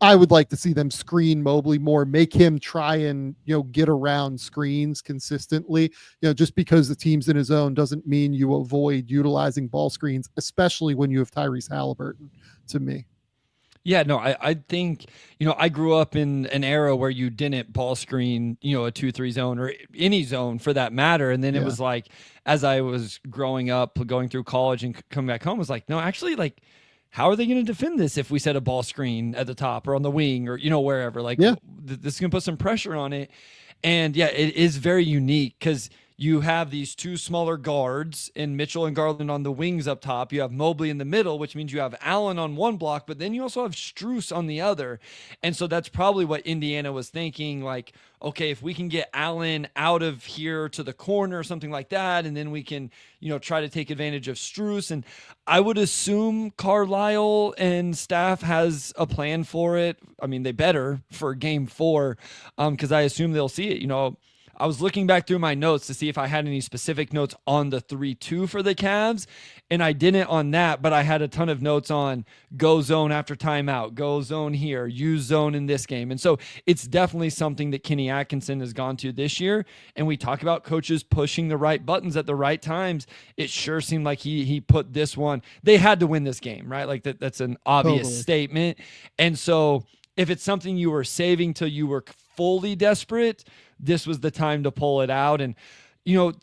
I would like to see them screen Mobley more, make him try and, get around screens consistently. Just because the team's in his zone doesn't mean you avoid utilizing ball screens, especially when you have Tyrese Halliburton, to me. Yeah, no, I think, I grew up in an era where you didn't ball screen, a 2-3 zone or any zone for that matter. And then it Yeah. was like, as I was growing up, going through college and coming back home, I was like, no, actually, like, how are they going to defend this if we set a ball screen at the top or on the wing or, wherever? Like, Yeah. this is going to put some pressure on it. And yeah, it is very unique because you have these two smaller guards in Mitchell and Garland on the wings up top. You have Mobley in the middle, which means you have Allen on one block, but then you also have Strus on the other. And so that's probably what Indiana was thinking. Like, okay, if we can get Allen out of here to the corner or something like that, and then we can, try to take advantage of Strus. And I would assume Carlisle and staff has a plan for it. I mean, they better for game 4, because I assume they'll see it. I was looking back through my notes to see if I had any specific notes on the 3-2 for the Cavs, and I didn't on that, but I had a ton of notes on go zone after timeout, go zone here, use zone in this game. And so it's definitely something that Kenny Atkinson has gone to this year. And we talk about coaches pushing the right buttons at the right times. It sure seemed like he put this one. They had to win this game, right? Like that's an obvious statement. And so if it's something you were saving till you were fully desperate, this was the time to pull it out. And,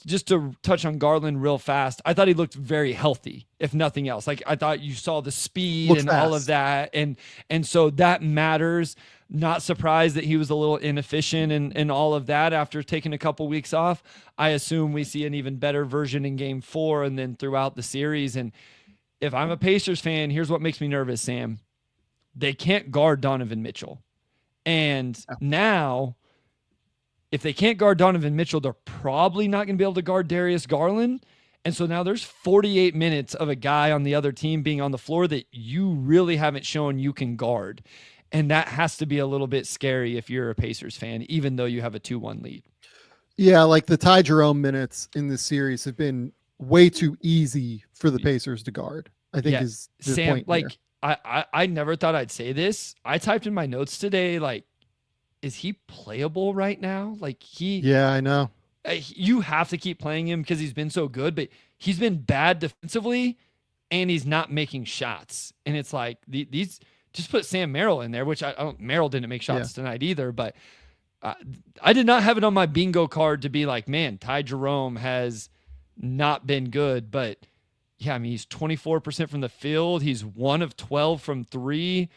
just to touch on Garland real fast, I thought he looked very healthy, if nothing else. Like, I thought you saw the speed and all of that. And so that matters. Not surprised that he was a little inefficient and all of that after taking a couple weeks off. I assume we see an even better version in game 4 and then throughout the series. And if I'm a Pacers fan, here's what makes me nervous, Sam. They can't guard Donovan Mitchell. And now, if they can't guard Donovan Mitchell, they're probably not going to be able to guard Darius Garland. And so now there's 48 minutes of a guy on the other team being on the floor that you really haven't shown you can guard. And that has to be a little bit scary if you're a Pacers fan, even though you have a 2-1 lead. Yeah, like the Ty Jerome minutes in this series have been way too easy for the Pacers to guard, I think is the Sam, point like, here. I never thought I'd say this. I typed in my notes today, like, is he playable right now? Like yeah, I know. You have to keep playing him because he's been so good, but he's been bad defensively and he's not making shots. And it's like these just put Sam Merrill in there, which Merrill didn't make shots tonight either, but I did not have it on my bingo card to be like, man, Ty Jerome has not been good, but yeah, I mean, he's 24% from the field. He's 1 of 12 from 3.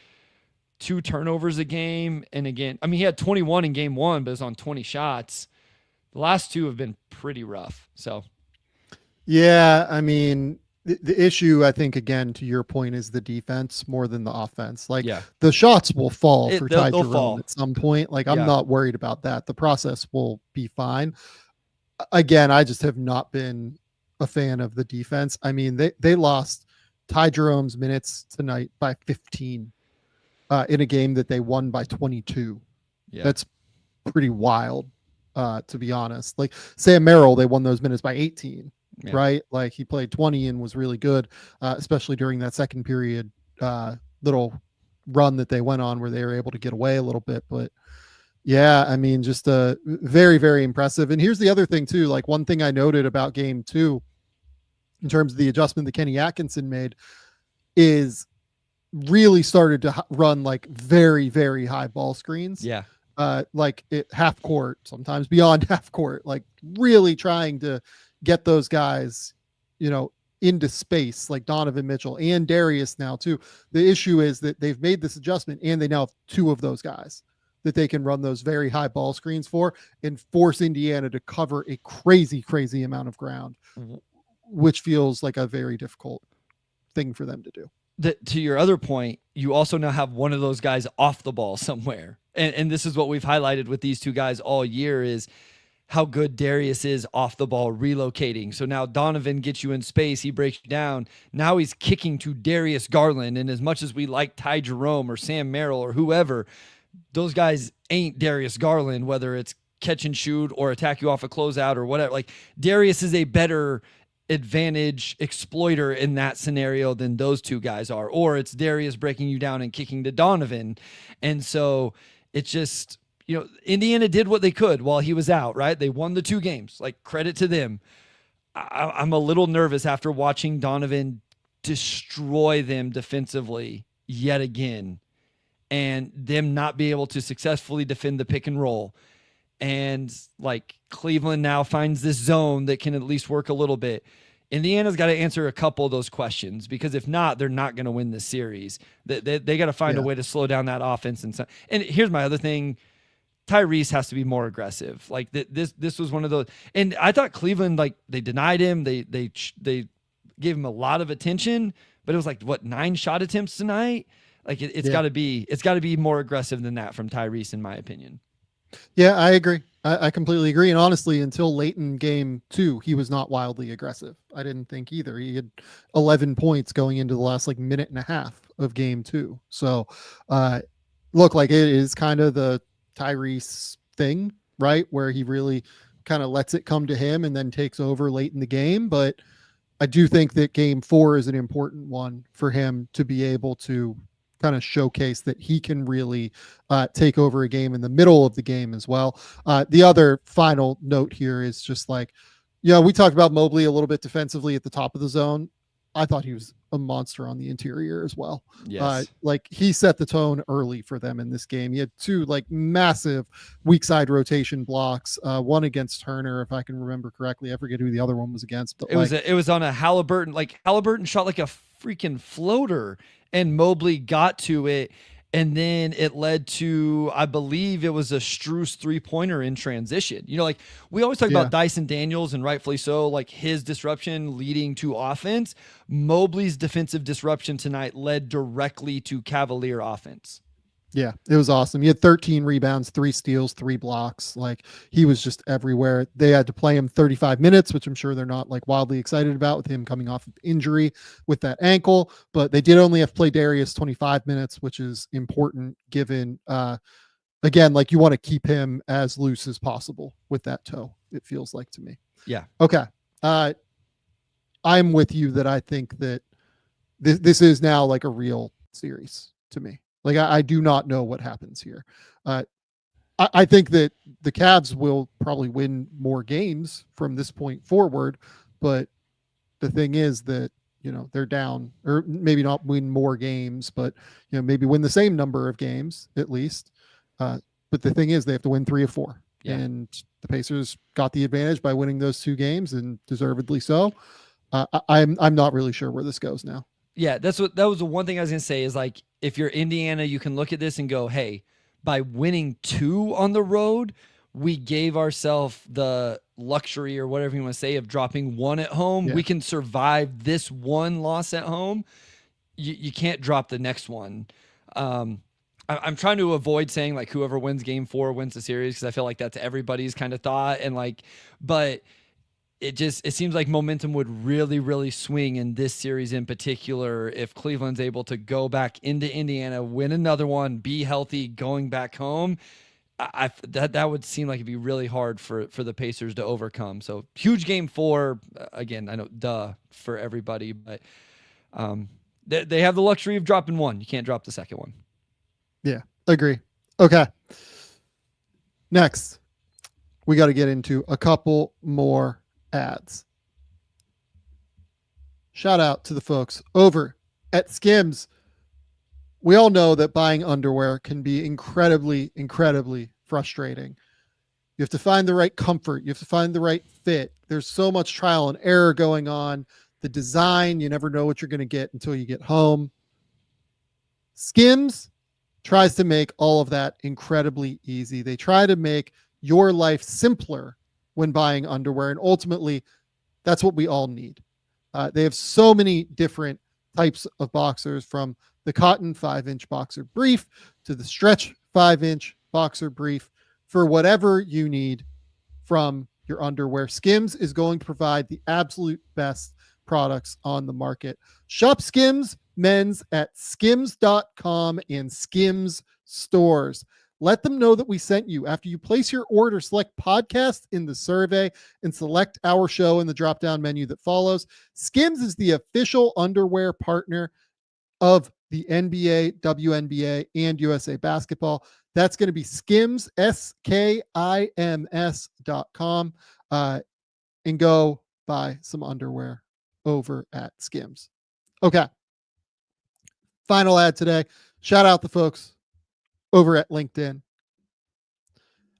2 turnovers a game. And again, I mean, he had 21 in game 1, but it's on 20 shots. The last 2 have been pretty rough. So, yeah, I mean, the issue, I think, again, to your point, is the defense more than the offense. Like, the shots will fall for Ty Jerome at some point. Like, I'm not worried about that. The process will be fine. Again, I just have not been a fan of the defense. I mean, they lost Ty Jerome's minutes tonight by 15. In a game that they won by 22. Yeah. That's pretty wild, to be honest. Like Sam Merrill, they won those minutes by 18, right? Like he played 20 and was really good, especially during that second period little run that they went on where they were able to get away a little bit. But yeah, I mean, just very, very impressive. And here's the other thing too. Like one thing I noted about game 2 in terms of the adjustment that Kenny Atkinson made is really started to run like very, very high ball screens. Yeah. Like it half court, sometimes beyond half court, like really trying to get those guys, into space, like Donovan Mitchell and Darius now too. The issue is that they've made this adjustment and they now have 2 of those guys that they can run those very high ball screens for and force Indiana to cover a crazy, crazy amount of ground, which feels like a very difficult thing for them to do. To your other point, you also now have one of those guys off the ball somewhere. And this is what we've highlighted with these 2 guys all year is how good Darius is off the ball relocating. So now Donovan gets you in space. He breaks you down. Now he's kicking to Darius Garland. And as much as we like Ty Jerome or Sam Merrill or whoever, those guys ain't Darius Garland, whether it's catch and shoot or attack you off a closeout or whatever. Like Darius is a better advantage exploiter in that scenario than those 2 guys are, or it's Darius breaking you down and kicking to Donovan. And so it's just, Indiana did what they could while he was out, right? They won the 2 games, like credit to them. I'm a little nervous after watching Donovan destroy them defensively yet again. and them not be able to successfully defend the pick and roll. And like Cleveland now finds this zone that can at least work a little bit. Indiana's got to answer a couple of those questions, because if not, they're not going to win this series. They got to find a way to slow down that offense. And here's my other thing. Tyrese has to be more aggressive. Like this was one of those, and I thought Cleveland, like, they denied him. They gave him a lot of attention, but it was like, what, 9 shot attempts tonight? Like it's got to be more aggressive than that from Tyrese, in my opinion. Yeah, I agree. I completely agree. And honestly, until late in game 2, he was not wildly aggressive. I didn't think either. He had 11 points going into the last like minute and a half of game 2. So look, like, it is kind of the Tyrese thing, right? Where he really kind of lets it come to him and then takes over late in the game. But I do think that game 4 is an important one for him to be able to kind of showcase that he can really take over a game in the middle of the game as well. The other final note here is just like, we talked about Mobley a little bit defensively at the top of the zone. I thought he was a monster on the interior as well. Yes. Like, he set the tone early for them in this game. He had 2 like massive weak side rotation blocks, one against Turner, if I can remember correctly. I forget who the other one was against, but it was on a Halliburton. Like, Halliburton shot like a freaking floater, and Mobley got to it, and then it led to, I believe it was a Strus 3-pointer in transition. Like, we always talk about Dyson Daniels, and rightfully so, like his disruption leading to offense. Mobley's defensive disruption tonight led directly to Cavalier offense. Yeah, it was awesome. He had 13 rebounds, 3 steals, 3 blocks. Like, he was just everywhere. They had to play him 35 minutes, which I'm sure they're not like wildly excited about, with him coming off of injury with that ankle. But they did only have to play Darius 25 minutes, which is important given, again, like, you want to keep him as loose as possible with that toe, it feels like to me. Yeah. Okay. I'm with you that I think that this is now like a real series to me. Like, I do not know what happens here. I think that the Cavs will probably win more games from this point forward, but the thing is that, they're down, or maybe not win more games, but, maybe win the same number of games at least. But the thing is, they have to win 3 of 4. Yeah. And the Pacers got the advantage by winning those 2 games, and deservedly so. I'm not really sure where this goes now. Yeah, that was the one thing I was going to say, is like, if you're Indiana, you can look at this and go, hey, by winning 2 on the road, we gave ourselves the luxury, or whatever you want to say, of dropping 1 at home. Yeah. We can survive this 1 loss at home. You can't drop the next one. I'm trying to avoid saying like whoever wins game 4 wins the series, because I feel like that's everybody's kind of thought. And like, but it seems like momentum would really, really swing in this series in particular if Cleveland's able to go back into Indiana, win another one, be healthy, going back home. That would seem like it'd be really hard for the Pacers to overcome. So huge game 4. Again, I know, for everybody, but they have the luxury of dropping 1. You can't drop the second one. Yeah, agree. Okay. Next, we got to get into a couple more ads. Shout out to the folks over at SKIMS. We all know that buying underwear can be incredibly, incredibly frustrating. You have to find the right comfort. You have to find the right fit. There's so much trial and error going on. The design, you never know what you're going to get until you get home. SKIMS tries to make all of that incredibly easy. They try to make your life simpler when buying underwear, and ultimately, that's what we all need. They have so many different types of boxers, from the cotton 5-inch boxer brief to the stretch 5-inch boxer brief, for whatever you need from your underwear. SKIMS is going to provide the absolute best products on the market. Shop SKIMS men's at skims.com and SKIMS stores. Let them know that we sent you. After you place your order, select podcast in the survey and select our show in the drop-down menu that follows. SKIMS is the official underwear partner of the NBA, WNBA, and USA Basketball. That's going to be SKIMS, SKIMS.com, and go buy some underwear over at SKIMS. Okay. Final ad today. Shout out the folks over at LinkedIn.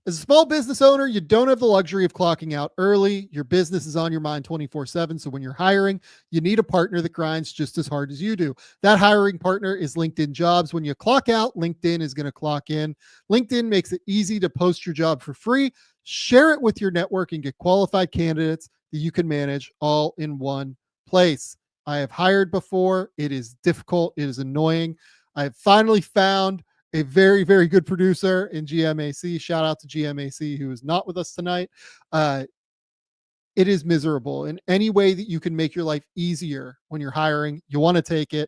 As a small business owner, you don't have the luxury of clocking out early. Your business is on your mind 24/7. So when you're hiring, you need a partner that grinds just as hard as you do. That hiring partner is LinkedIn Jobs. When you clock out, LinkedIn is going to clock in. LinkedIn makes it easy to post your job for free, share it with your network, and get qualified candidates that you can manage all in one place. I have hired before. It is difficult. It is annoying. I have finally found a very, very good producer in GMAC. Shout out to GMAC, who is not with us tonight. It is miserable. In any way that you can make your life easier when you're hiring, you want to take it.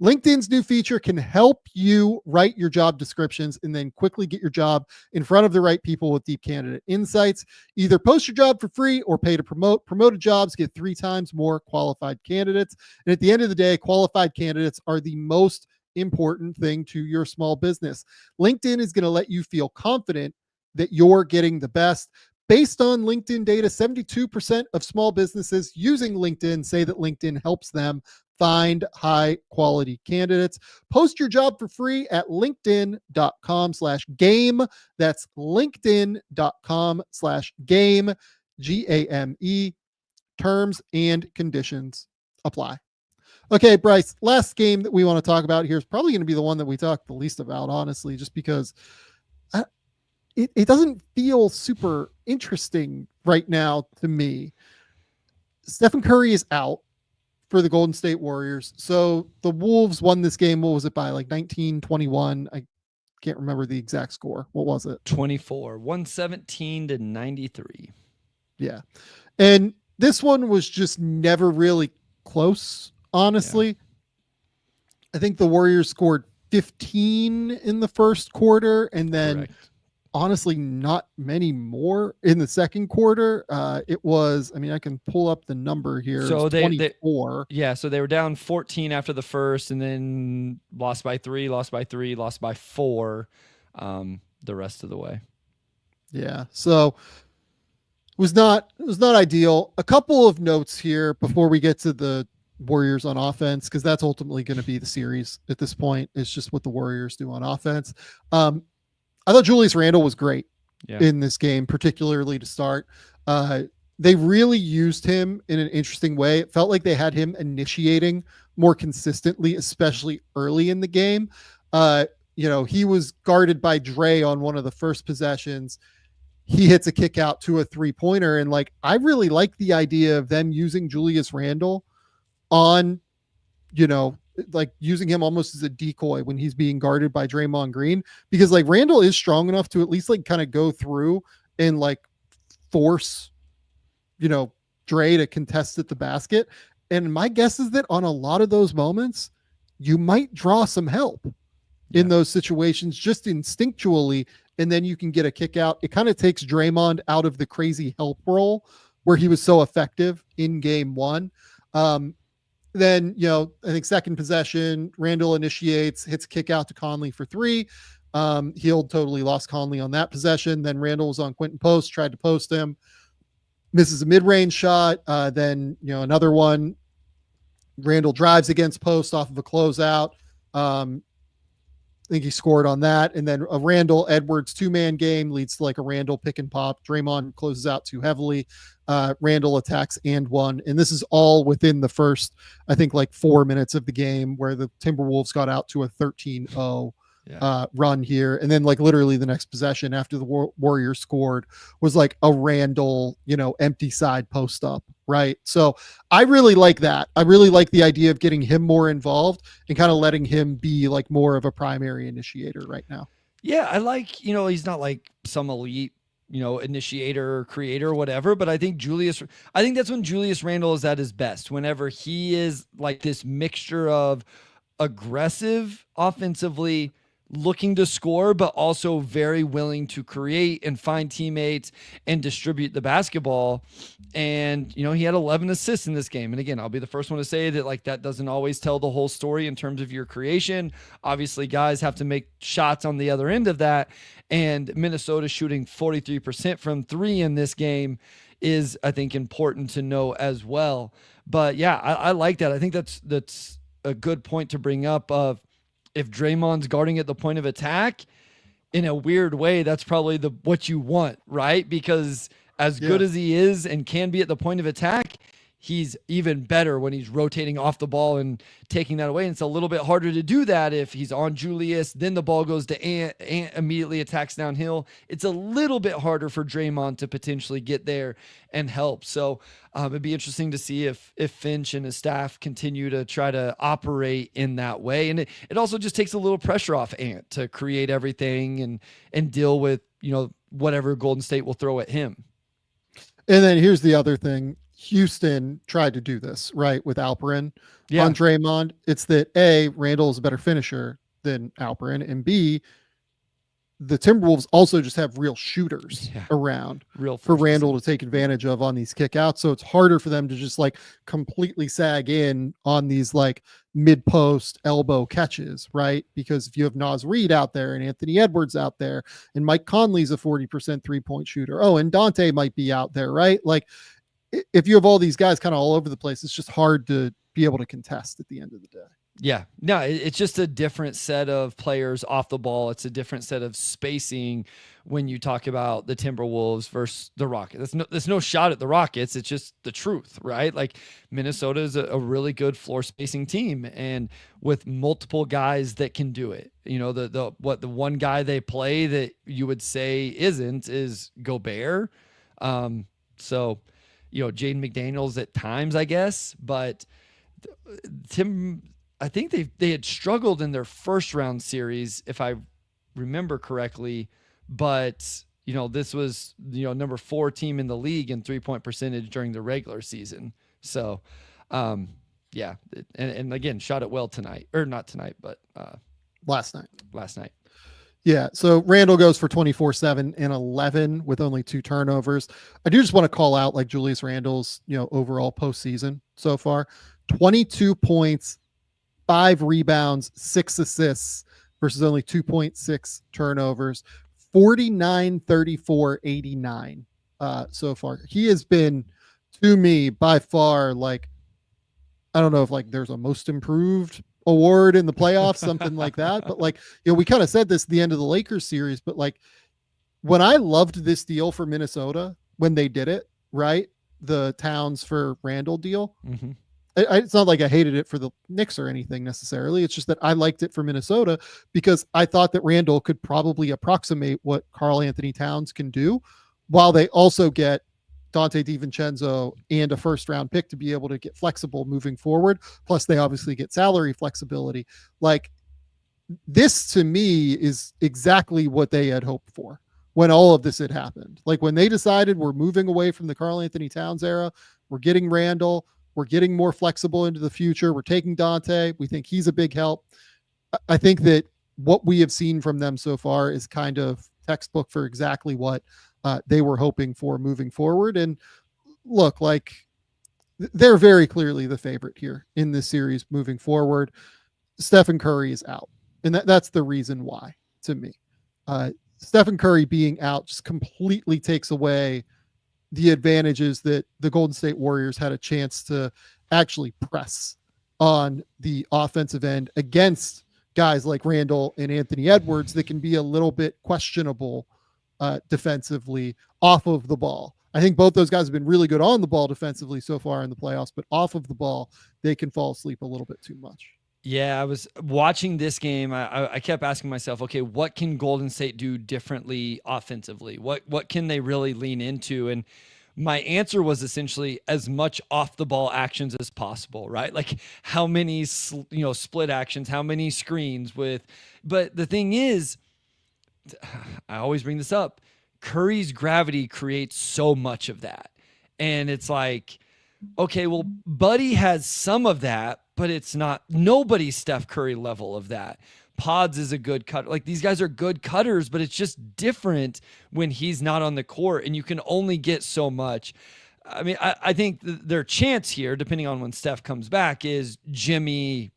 LinkedIn's new feature can help you write your job descriptions and then quickly get your job in front of the right people with deep candidate insights. Either post your job for free or pay to promote. Promoted jobs get 3 times more qualified candidates. And at the end of the day, qualified candidates are the most important thing to your small business. LinkedIn is going to let you feel confident that you're getting the best. Based on LinkedIn data, 72% of small businesses using LinkedIn say that LinkedIn helps them find high quality candidates. Post your job for free at linkedin.com/game. That's linkedin.com/game, GAME. Terms and conditions apply. Okay, Bryce, last game that we want to talk about here is probably going to be the one that we talk the least about, honestly, just because it doesn't feel super interesting right now to me. Stephen Curry is out for the Golden State Warriors. So the Wolves won this game. What was it by? Like 19-21? I can't remember the exact score. What was it? 24, 117-93. Yeah. And this one was just never really close. Honestly, I think the Warriors scored 15 in the first quarter, and then honestly, not many more in the second quarter. It was, I mean, I can pull up the number here. So 24. So they were down 14 after the first, and then lost by 3, lost by 3, lost by 4 the rest of the way. Yeah. So it was not ideal. A couple of notes here before we get to the Warriors on offense, because that's ultimately going to be the series at this point. It's just what the Warriors do on offense. I thought Julius Randle was great in this game, particularly to start. They really used him in an interesting way. It felt like they had him initiating more consistently, especially early in the game. He was guarded by Dre on one of the first possessions. He hits a kick out to a 3-pointer. And I really like the idea of them using Julius Randle on, using him almost as a decoy when he's being guarded by Draymond Green, because Randle is strong enough to at least kind of go through and force, Dre to contest at the basket. And my guess is that on a lot of those moments, you might draw some help in those situations just instinctually, and then you can get a kick out. It kind of takes Draymond out of the crazy help role where he was so effective in game one. Then, I think second possession, Randall initiates, hits a kick out to Conley for 3. Hield totally lost Conley on that possession. Then Randall was on Quentin Post, tried to post him, misses a mid-range shot. Then, another one, Randall drives against Post off of a closeout. I think he scored on that. And then a Randall Edwards 2-man game leads to a Randall pick and pop. Draymond closes out too heavily. Randall attacks and 1. And this is all within the first, I think 4 minutes of the game, where the Timberwolves got out to a 13-0 run here. And then literally the next possession after the Warriors scored was a Randall, empty side post up. Right. So I really like that. I really like the idea of getting him more involved and kind of letting him be more of a primary initiator right now. Yeah. I like, he's not some elite, initiator, creator, whatever, but I think that's when Julius Randle is at his best, whenever he is this mixture of aggressive offensively, looking to score, but also very willing to create and find teammates and distribute the basketball. And, he had 11 assists in this game. And again, I'll be the first one to say that that doesn't always tell the whole story in terms of your creation. Obviously, guys have to make shots on the other end of that. And Minnesota shooting 43% from 3 in this game is, I think, important to know as well. But yeah, I like that. I think that's a good point to bring up of, if Draymond's guarding at the point of attack, in a weird way, that's probably what you want, right? Because as good as he is and can be at the point of attack, he's even better when he's rotating off the ball and taking that away. And it's a little bit harder to do that if he's on Julius, then the ball goes to Ant immediately attacks downhill. It's a little bit harder for Draymond to potentially get there and help. So it'd be interesting to see if Finch and his staff continue to try to operate in that way. And it also just takes a little pressure off Ant to create everything and deal with, whatever Golden State will throw at him. And then here's the other thing. Houston tried to do this, right, with Alperin on Draymond. It's that A, Randall is a better finisher than Alperin, and B, the Timberwolves also just have real shooters around for Randall to take advantage of on these kickouts. So it's harder for them to just like completely sag in on these like mid-post elbow catches, right? Because if you have Naz Reid out there and Anthony Edwards out there and Mike Conley's a 40% three-point shooter. Oh, and Dante might be out there, right? Like if you have all these guys kind of all over the place, it's just hard to be able to contest at the end of the day. Yeah, no, it's just a different set of players off the ball. It's a different set of spacing when you talk about the Timberwolves versus the Rockets. There's no shot at the Rockets. It's just the truth, right? Like Minnesota is a really good floor spacing team, and with multiple guys that can do it. The one guy they play that you would say isn't is Gobert. So Jaden McDaniels at times, I guess, but I think they had struggled in their first round series, if I remember correctly, but this was number 4 team in the league in 3-point percentage during the regular season. So and again, shot it well tonight, or not tonight, but last night. Yeah. So Randall goes for 24-7 and 11 with only 2 turnovers. I do just want to call out like Julius Randle's, overall postseason so far, 22 points, 5 rebounds, 6 assists versus only 2.6 turnovers, 49, 34, 89 so far. He has been, to me, by far, like, I don't know if like there's a most improved award in the playoffs, something like that. But like, we kind of said this at the end of the Lakers series, but like when I loved this deal for Minnesota, when they did it, right? The Towns for Randall deal. Mm-hmm. It's not like I hated it for the Knicks or anything necessarily. It's just that I liked it for Minnesota because I thought that Randall could probably approximate what Karl Anthony Towns can do, while they also get Dante DiVincenzo and a first round pick to be able to get flexible moving forward. Plus they obviously get salary flexibility. Like this to me is exactly what they had hoped for when all of this had happened. Like when they decided we're moving away from the Karl Anthony Towns era, we're getting Randall, we're getting more flexible into the future. We're taking Dante. We think he's a big help. I think that what we have seen from them so far is kind of textbook for exactly what they were hoping for moving forward. And look, like they're very clearly the favorite here in this series moving forward. Stephen Curry is out. And that's the reason why, to me. Stephen Curry being out just completely takes away the advantages that the Golden State Warriors had a chance to actually press on the offensive end against guys like Randall and Anthony Edwards that can be a little bit questionable defensively off of the ball. I think both those guys have been really good on the ball defensively so far in the playoffs, but off of the ball, they can fall asleep a little bit too much. Yeah, I was watching this game. I kept asking myself, okay, what can Golden State do differently offensively? What can they really lean into? And my answer was essentially as much off the ball actions as possible, right? Like how many, split actions, how many screens but the thing is, I always bring this up, Curry's gravity creates so much of that. And it's like, okay, well, Buddy has some of that, but it's not nobody's Steph Curry level of that. Pods is a good cutter. Like these guys are good cutters, but it's just different when he's not on the court and you can only get so much. I mean, I think their chance here, depending on when Steph comes back, is Jimmy.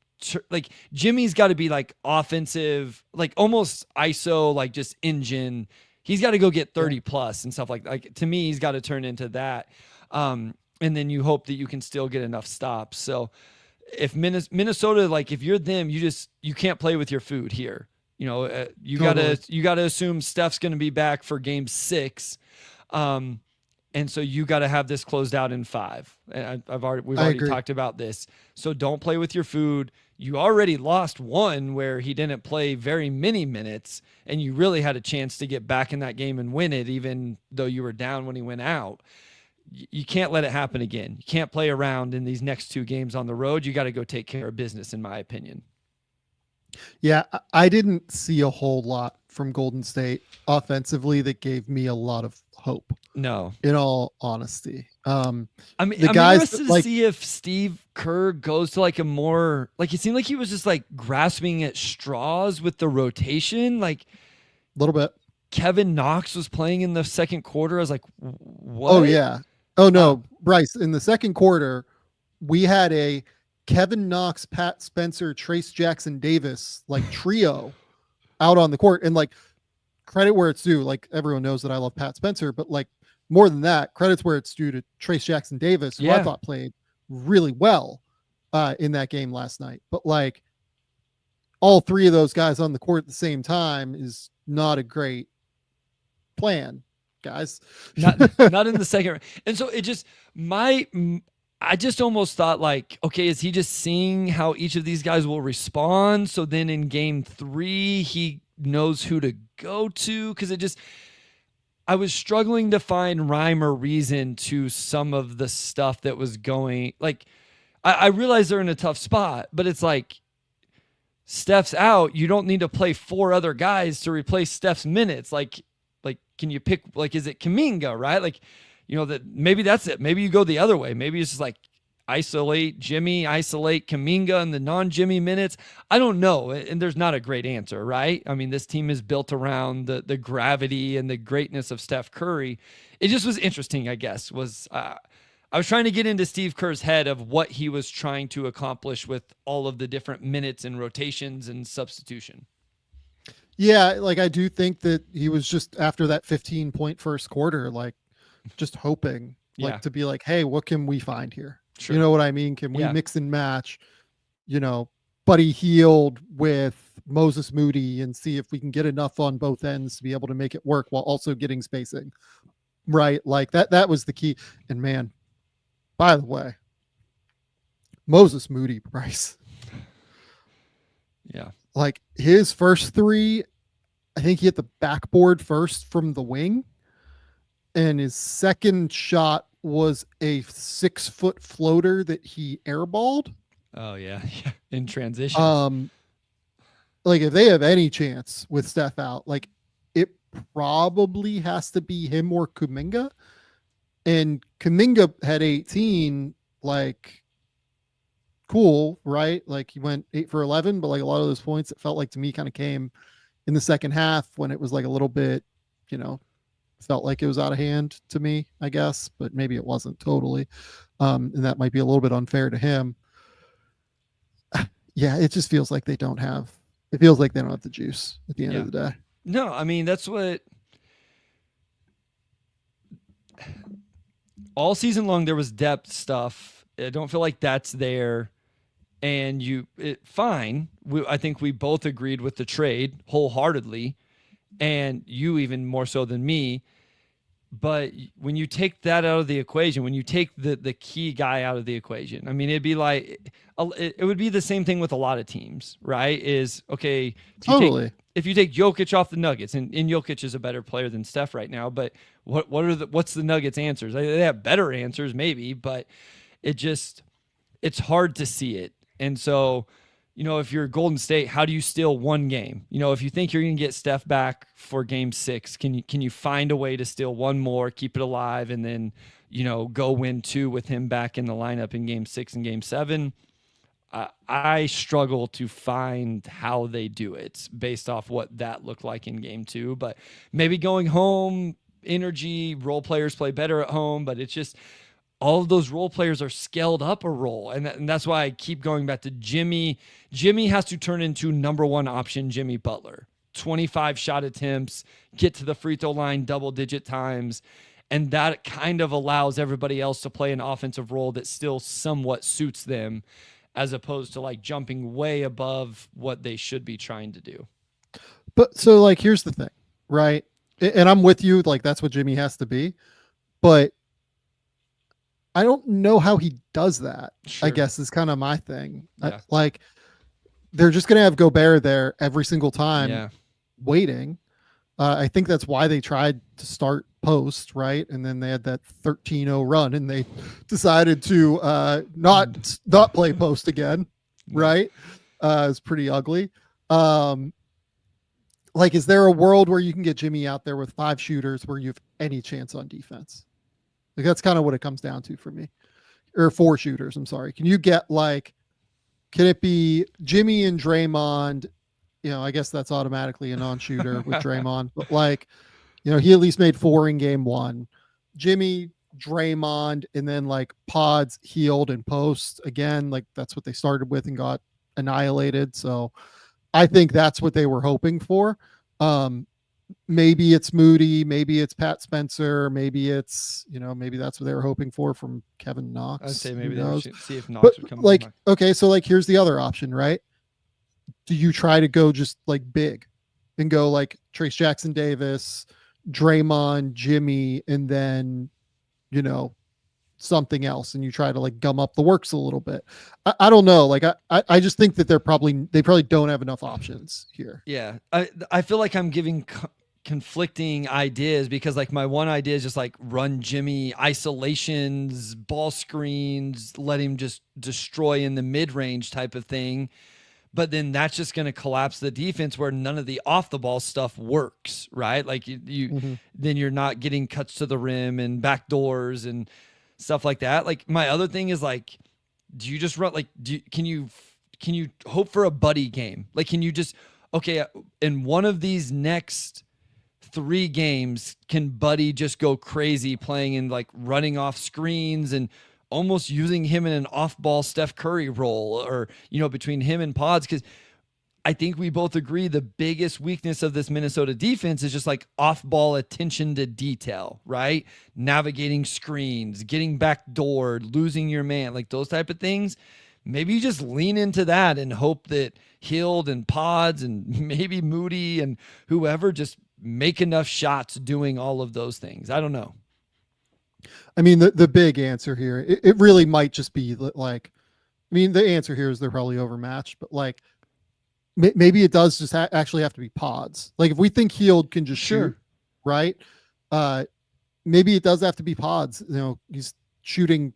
Like Jimmy's got to be like offensive, like almost ISO, like just engine. He's got to go get 30 plus and stuff like to me, he's got to turn into that. And then you hope that you can still get enough stops. So if Minnesota, like if you're them, you can't play with your food here. You Totally. gotta assume Steph's going to be back for game 6. And so you got to have this closed out in 5. And we've I already agree. talked about this. So don't play with your food. You already lost one where he didn't play very many minutes, and you really had a chance to get back in that game and win it, even though you were down when he went out. You can't let it happen again. You can't play around in these next 2 games on the road. You got to go take care of business, in my opinion. Yeah, I didn't see a whole lot from Golden State offensively that gave me a lot of hope, No. in all honesty. I mean, The I'm guys interested that, to like- see if Steve Kerr goes to like a more, like, it seemed like he was just like grasping at straws with the rotation. Like A little bit. Kevin Knox was playing in the second quarter. I was like, what? Oh, yeah. Oh, no, Bryce, in the second quarter, we had a Kevin Knox, Pat Spencer, Trace Jackson Davis, like trio out on the court. And like, credit where it's due. Like, everyone knows that I love Pat Spencer, but like, more than that, credits where it's due to Trace Jackson Davis, who I Yeah. thought played really well in that game last night. But like, all 3 of those guys on the court at the same time is not a great plan, guys. Not in the second round. And so it just, I just almost thought like, okay, is he just seeing how each of these guys will respond? So then in game 3, he knows who to go to. Cause I was struggling to find rhyme or reason to some of the stuff that was going. Like, I realize they're in a tough spot, but it's like, Steph's out. You don't need to play 4 other guys to replace Steph's minutes. Like, can you pick, like, is it Kuminga, right? Like, that maybe that's it. Maybe you go the other way. Maybe it's just like isolate Jimmy, isolate Kuminga and the non-Jimmy minutes. I don't know. And there's not a great answer, right? I mean, this team is built around the gravity and the greatness of Steph Curry. It just was interesting, I guess, I was trying to get into Steve Kerr's head of what he was trying to accomplish with all of the different minutes and rotations and substitution. Yeah, like I do think that he was just after that 15-point first quarter, like just hoping like Yeah. to be like, hey, what can we find here? Sure. You know what I mean? Can we Yeah. mix and match, Buddy Hield with Moses Moody and see if we can get enough on both ends to be able to make it work while also getting spacing. Right? Like that was the key. And man, by the way, Moses Moody, Bryce. Yeah. Like his first 3, I think he hit the backboard first from the wing, and his second shot was a 6-foot floater that he airballed. Oh yeah. In transition. Like if they have any chance with Steph out, like it probably has to be him or Kuminga. And Kuminga had 18, like cool, right? Like he went 8 for 11, but like a lot of those points, it felt like to me kind of came in the second half when it was like a little bit, felt like it was out of hand to me, I guess, but maybe it wasn't totally. And that might be a little bit unfair to him. Yeah, it just feels like they don't have the juice at the end of the day. No, I mean, that's what all season long there was depth stuff. I don't feel like that's there. And fine. I think we both agreed with the trade wholeheartedly, and you even more so than me. But when you take that out of the equation, when you take the key guy out of the equation, I mean, it'd be like it would be the same thing with a lot of teams, right? Is okay. If you take Jokic off the Nuggets, and Jokic is a better player than Steph right now, but what's the Nuggets' answers? They have better answers, maybe, but it's hard to see it. And so, if you're Golden State, how do you steal one game? If you think you're going to get Steph back for game 6, can you find a way to steal one more, keep it alive, and then, go win 2 with him back in the lineup in game 6 and game 7? I struggle to find how they do it based off what that looked like in game 2, but maybe going home, energy, role players play better at home, but it's just, all of those role players are scaled up a role. And that's why I keep going back to Jimmy. Jimmy has to turn into number 1 option Jimmy Butler. 25 shot attempts, get to the free throw line double-digit times, and that kind of allows everybody else to play an offensive role that still somewhat suits them, as opposed to like jumping way above what they should be trying to do. But so like, here's the thing, right? And I'm with you. Like, that's what Jimmy has to be. But I don't know how he does that. Sure. I guess is kind of my thing. Yeah. Like, they're just going to have Gobert there every single time waiting. I think that's why they tried to start post, right? And then they had that 13-0 run and they decided to not play post again, right? It's pretty ugly. Like, is there a world where you can get Jimmy out there with 5 shooters where you have any chance on defense? Like, that's kind of what it comes down to for me. Or 4 shooters, I'm sorry. Can you get like, can it be Jimmy and Draymond? You know, I guess that's automatically a non-shooter with Draymond, but like, you know, he at least made 4 in game 1. Jimmy, Draymond, and then like Pods, Hield, and Post again. Like, that's what they started with and got annihilated. So I think that's what they were hoping for. Maybe it's Moody, maybe it's Pat Spencer, maybe it's, you know, maybe that's what they were hoping for from Kevin Knox. I'd say maybe they should see if Knox would come. Like, okay, so like, here's the other option, right? Do you try to go just like big and go like Trace Jackson Davis, Draymond, Jimmy, and then, you know, something else, and you try to like gum up the works a little bit? I don't know. Like, I just think that they probably don't have enough options here. Yeah. I feel like I'm giving conflicting ideas because like my one idea is just like run Jimmy isolations, ball screens, let him just destroy in the mid-range type of thing. But then that's just going to collapse the defense where none of the off the ball stuff works, right? Like then you're not getting cuts to the rim and back doors and stuff like that. Like, my other thing is like, do you just run, like, can you hope for a buddy game? Like, can you just, okay, in one of these next 3 games, can Buddy just go crazy playing and like running off screens and almost using him in an off-ball Steph Curry role, or, you know, between him and Pods? Because I think we both agree the biggest weakness of this Minnesota defense is just like off-ball attention to detail, right? Navigating screens, getting backdoored, losing your man, like those type of things. Maybe you just lean into that and hope that Hield and Pods and maybe Moody and whoever just make enough shots doing all of those things. I don't know. I mean, the big answer here, it really might just be like, I mean, the answer here is they're probably overmatched, but like, maybe it does just actually have to be Pods. Like, if we think Hield can just shoot, right? Maybe it does have to be Pods. You know, he's shooting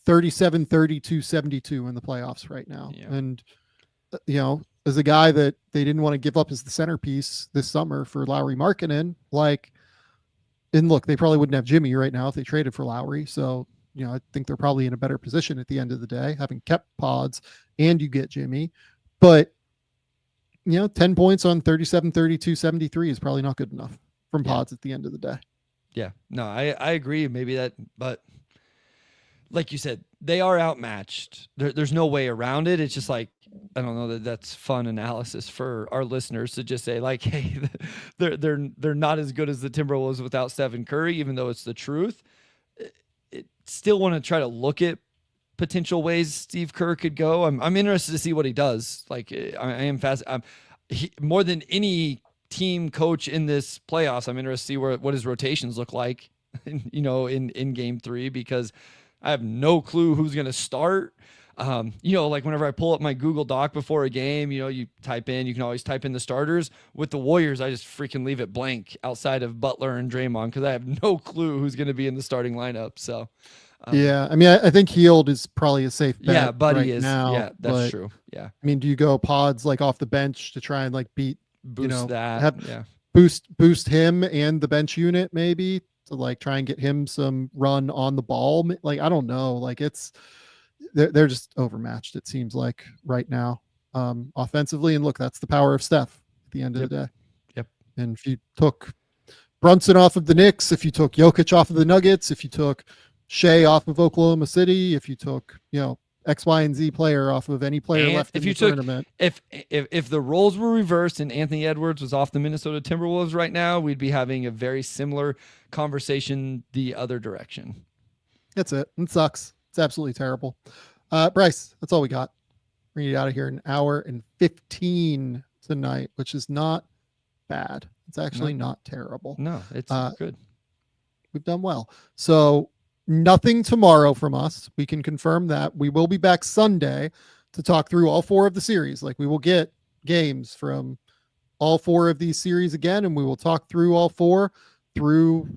37, 32, 72 in the playoffs right now. Yeah. And, you know, as a guy that they didn't want to give up as the centerpiece this summer for Lauri Markkanen, like, and look, they probably wouldn't have Jimmy right now if they traded for Lowry. So, you know, I think they're probably in a better position at the end of the day, having kept Pods and you get Jimmy. But, you know, 10 points on 37, 32, 73 is probably not good enough from Pods at the end of the day. Yeah, no, I agree. Maybe that, but like you said, they are outmatched. There's no way around it. It's just like, I don't know that that's fun analysis for our listeners to just say like, hey, they're not as good as the Timberwolves without Stephen Curry, even though it's the truth. It still want to try to look at potential ways Steve Kerr could go. I'm interested to see what he does. Like, I am fast. More than any team coach in this playoffs, I'm interested to see what his rotations look like, you know, in game 3, because I have no clue who's going to start. You know, like whenever I pull up my Google Doc before a game, you know, you can always type in the starters. With the Warriors, I just freaking leave it blank outside of Butler and Draymond because I have no clue who's going to be in the starting lineup. So, yeah, I mean, I think Hield is probably a safe bet. Yeah, Buddy right is. Now, yeah, that's true. Yeah. I mean, do you go Pods like off the bench to try and like boost that? Boost him and the bench unit maybe to like try and get him some run on the ball? Like, I don't know. Like, they're just overmatched, it seems like right now, offensively. And look, that's the power of Steph at the end of the day. Yep. And if you took Brunson off of the Knicks, if you took Jokic off of the Nuggets, if you took Shea off of Oklahoma City, if you took, you know, X, Y, and Z player off of any player left in the tournament. If the roles were reversed and Anthony Edwards was off the Minnesota Timberwolves right now, we'd be having a very similar conversation the other direction. That's it. It sucks. It's absolutely terrible. Bryce, that's all we got. We're going to get out of here in 1 hour and 15 tonight, which is not bad. It's actually not terrible. No, it's good. We've done well. So nothing tomorrow from us. We can confirm that. We will be back Sunday to talk through all 4 of the series. Like, we will get games from all 4 of these series again, and we will talk through all 4 through,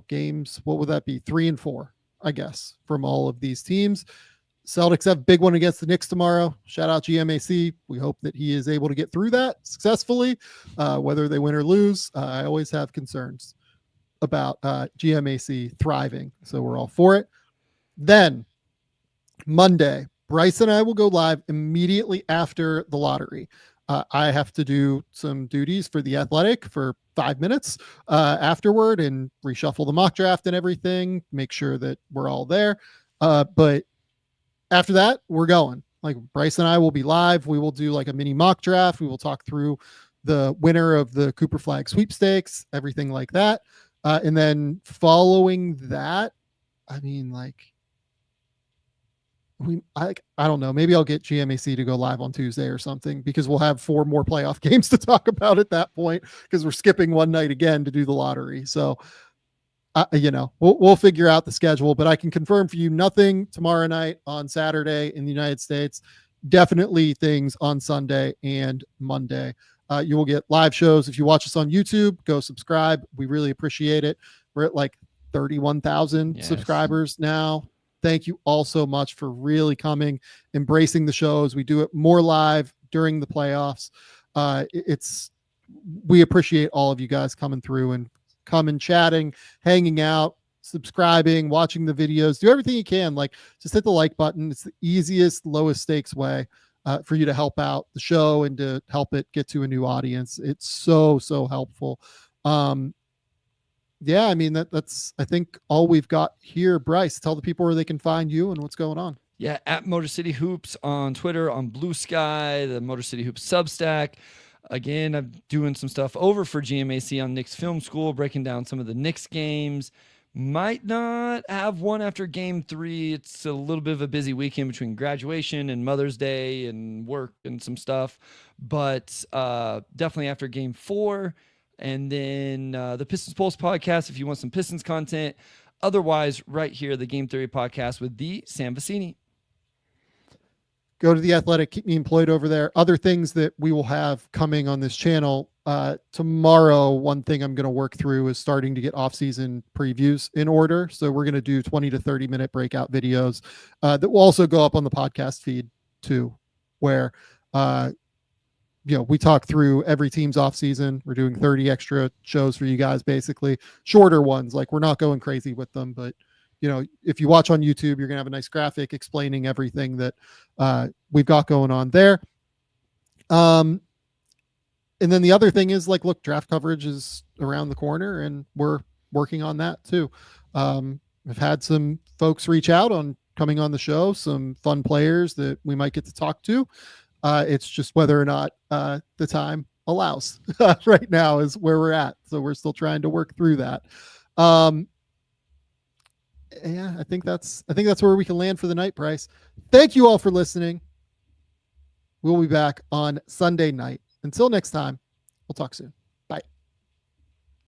games. What would that be? 3 and 4, I guess, from all of these teams. Celtics have a big one against the Knicks tomorrow. Shout out GMAC. We hope that he is able to get through that successfully, whether they win or lose. I always have concerns about GMAC thriving, so we're all for it. Then Monday, Bryce and I will go live immediately after the lottery. I have to do some duties for The Athletic for 5 minutes afterward and reshuffle the mock draft and everything, make sure that we're all there. But after that, we're going. Like, Bryce and I will be live. We will do like a mini mock draft. We will talk through the winner of the Cooper Flag sweepstakes, everything like that. And then following that, I mean, like, I don't know. Maybe I'll get GMAC to go live on Tuesday or something, because we'll have 4 more playoff games to talk about at that point, because we're skipping one night again to do the lottery. So, we'll figure out the schedule, but I can confirm for you nothing tomorrow night on Saturday in the United States. Definitely things on Sunday and Monday. You will get live shows. If you watch us on YouTube, go subscribe. We really appreciate it. We're at like 31,000 subscribers now. Thank you all so much for really coming, embracing the shows. We do it more live during the playoffs. We appreciate all of you guys coming through and chatting, hanging out, subscribing, watching the videos. Do everything you can. Like, just hit the like button. It's the easiest, lowest stakes way for you to help out the show and to help it get to a new audience. It's so helpful. I mean, that's I think all we've got here. Bryce, tell the people where they can find you and what's going on. Yeah, at Motor City Hoops on Twitter, on Blue Sky, the Motor City Hoops Substack. Again, I'm doing some stuff over for GMAC on Knicks Film School, breaking down some of the Knicks games. Might not have one after game 3. It's a little bit of a busy weekend between graduation and Mother's Day and work and some stuff, but definitely after game 4. And then the Pistons Pulse podcast, if you want some Pistons content. Otherwise, right here, the Game Theory podcast with the Sam Vecenie. Go to The Athletic. Keep me employed over there. Other things that we will have coming on this channel. Tomorrow, one thing I'm going to work through is starting to get off-season previews in order. So we're going to do 20 to 30-minute breakout videos that will also go up on the podcast feed too, where we talk through every team's off season. We're doing 30 extra shows for you guys, basically shorter ones. Like, we're not going crazy with them, but if you watch on YouTube, you're gonna have a nice graphic explaining everything that we've got going on there. And then the other thing is, like, look, draft coverage is around the corner and we're working on that too. I've had some folks reach out on coming on the show, some fun players that we might get to talk to. It's just whether or not the time allows right now is where we're at. So we're still trying to work through that. I think that's where we can land for the night, Bryce. Thank you all for listening. We'll be back on Sunday night. Until next time, we'll talk soon.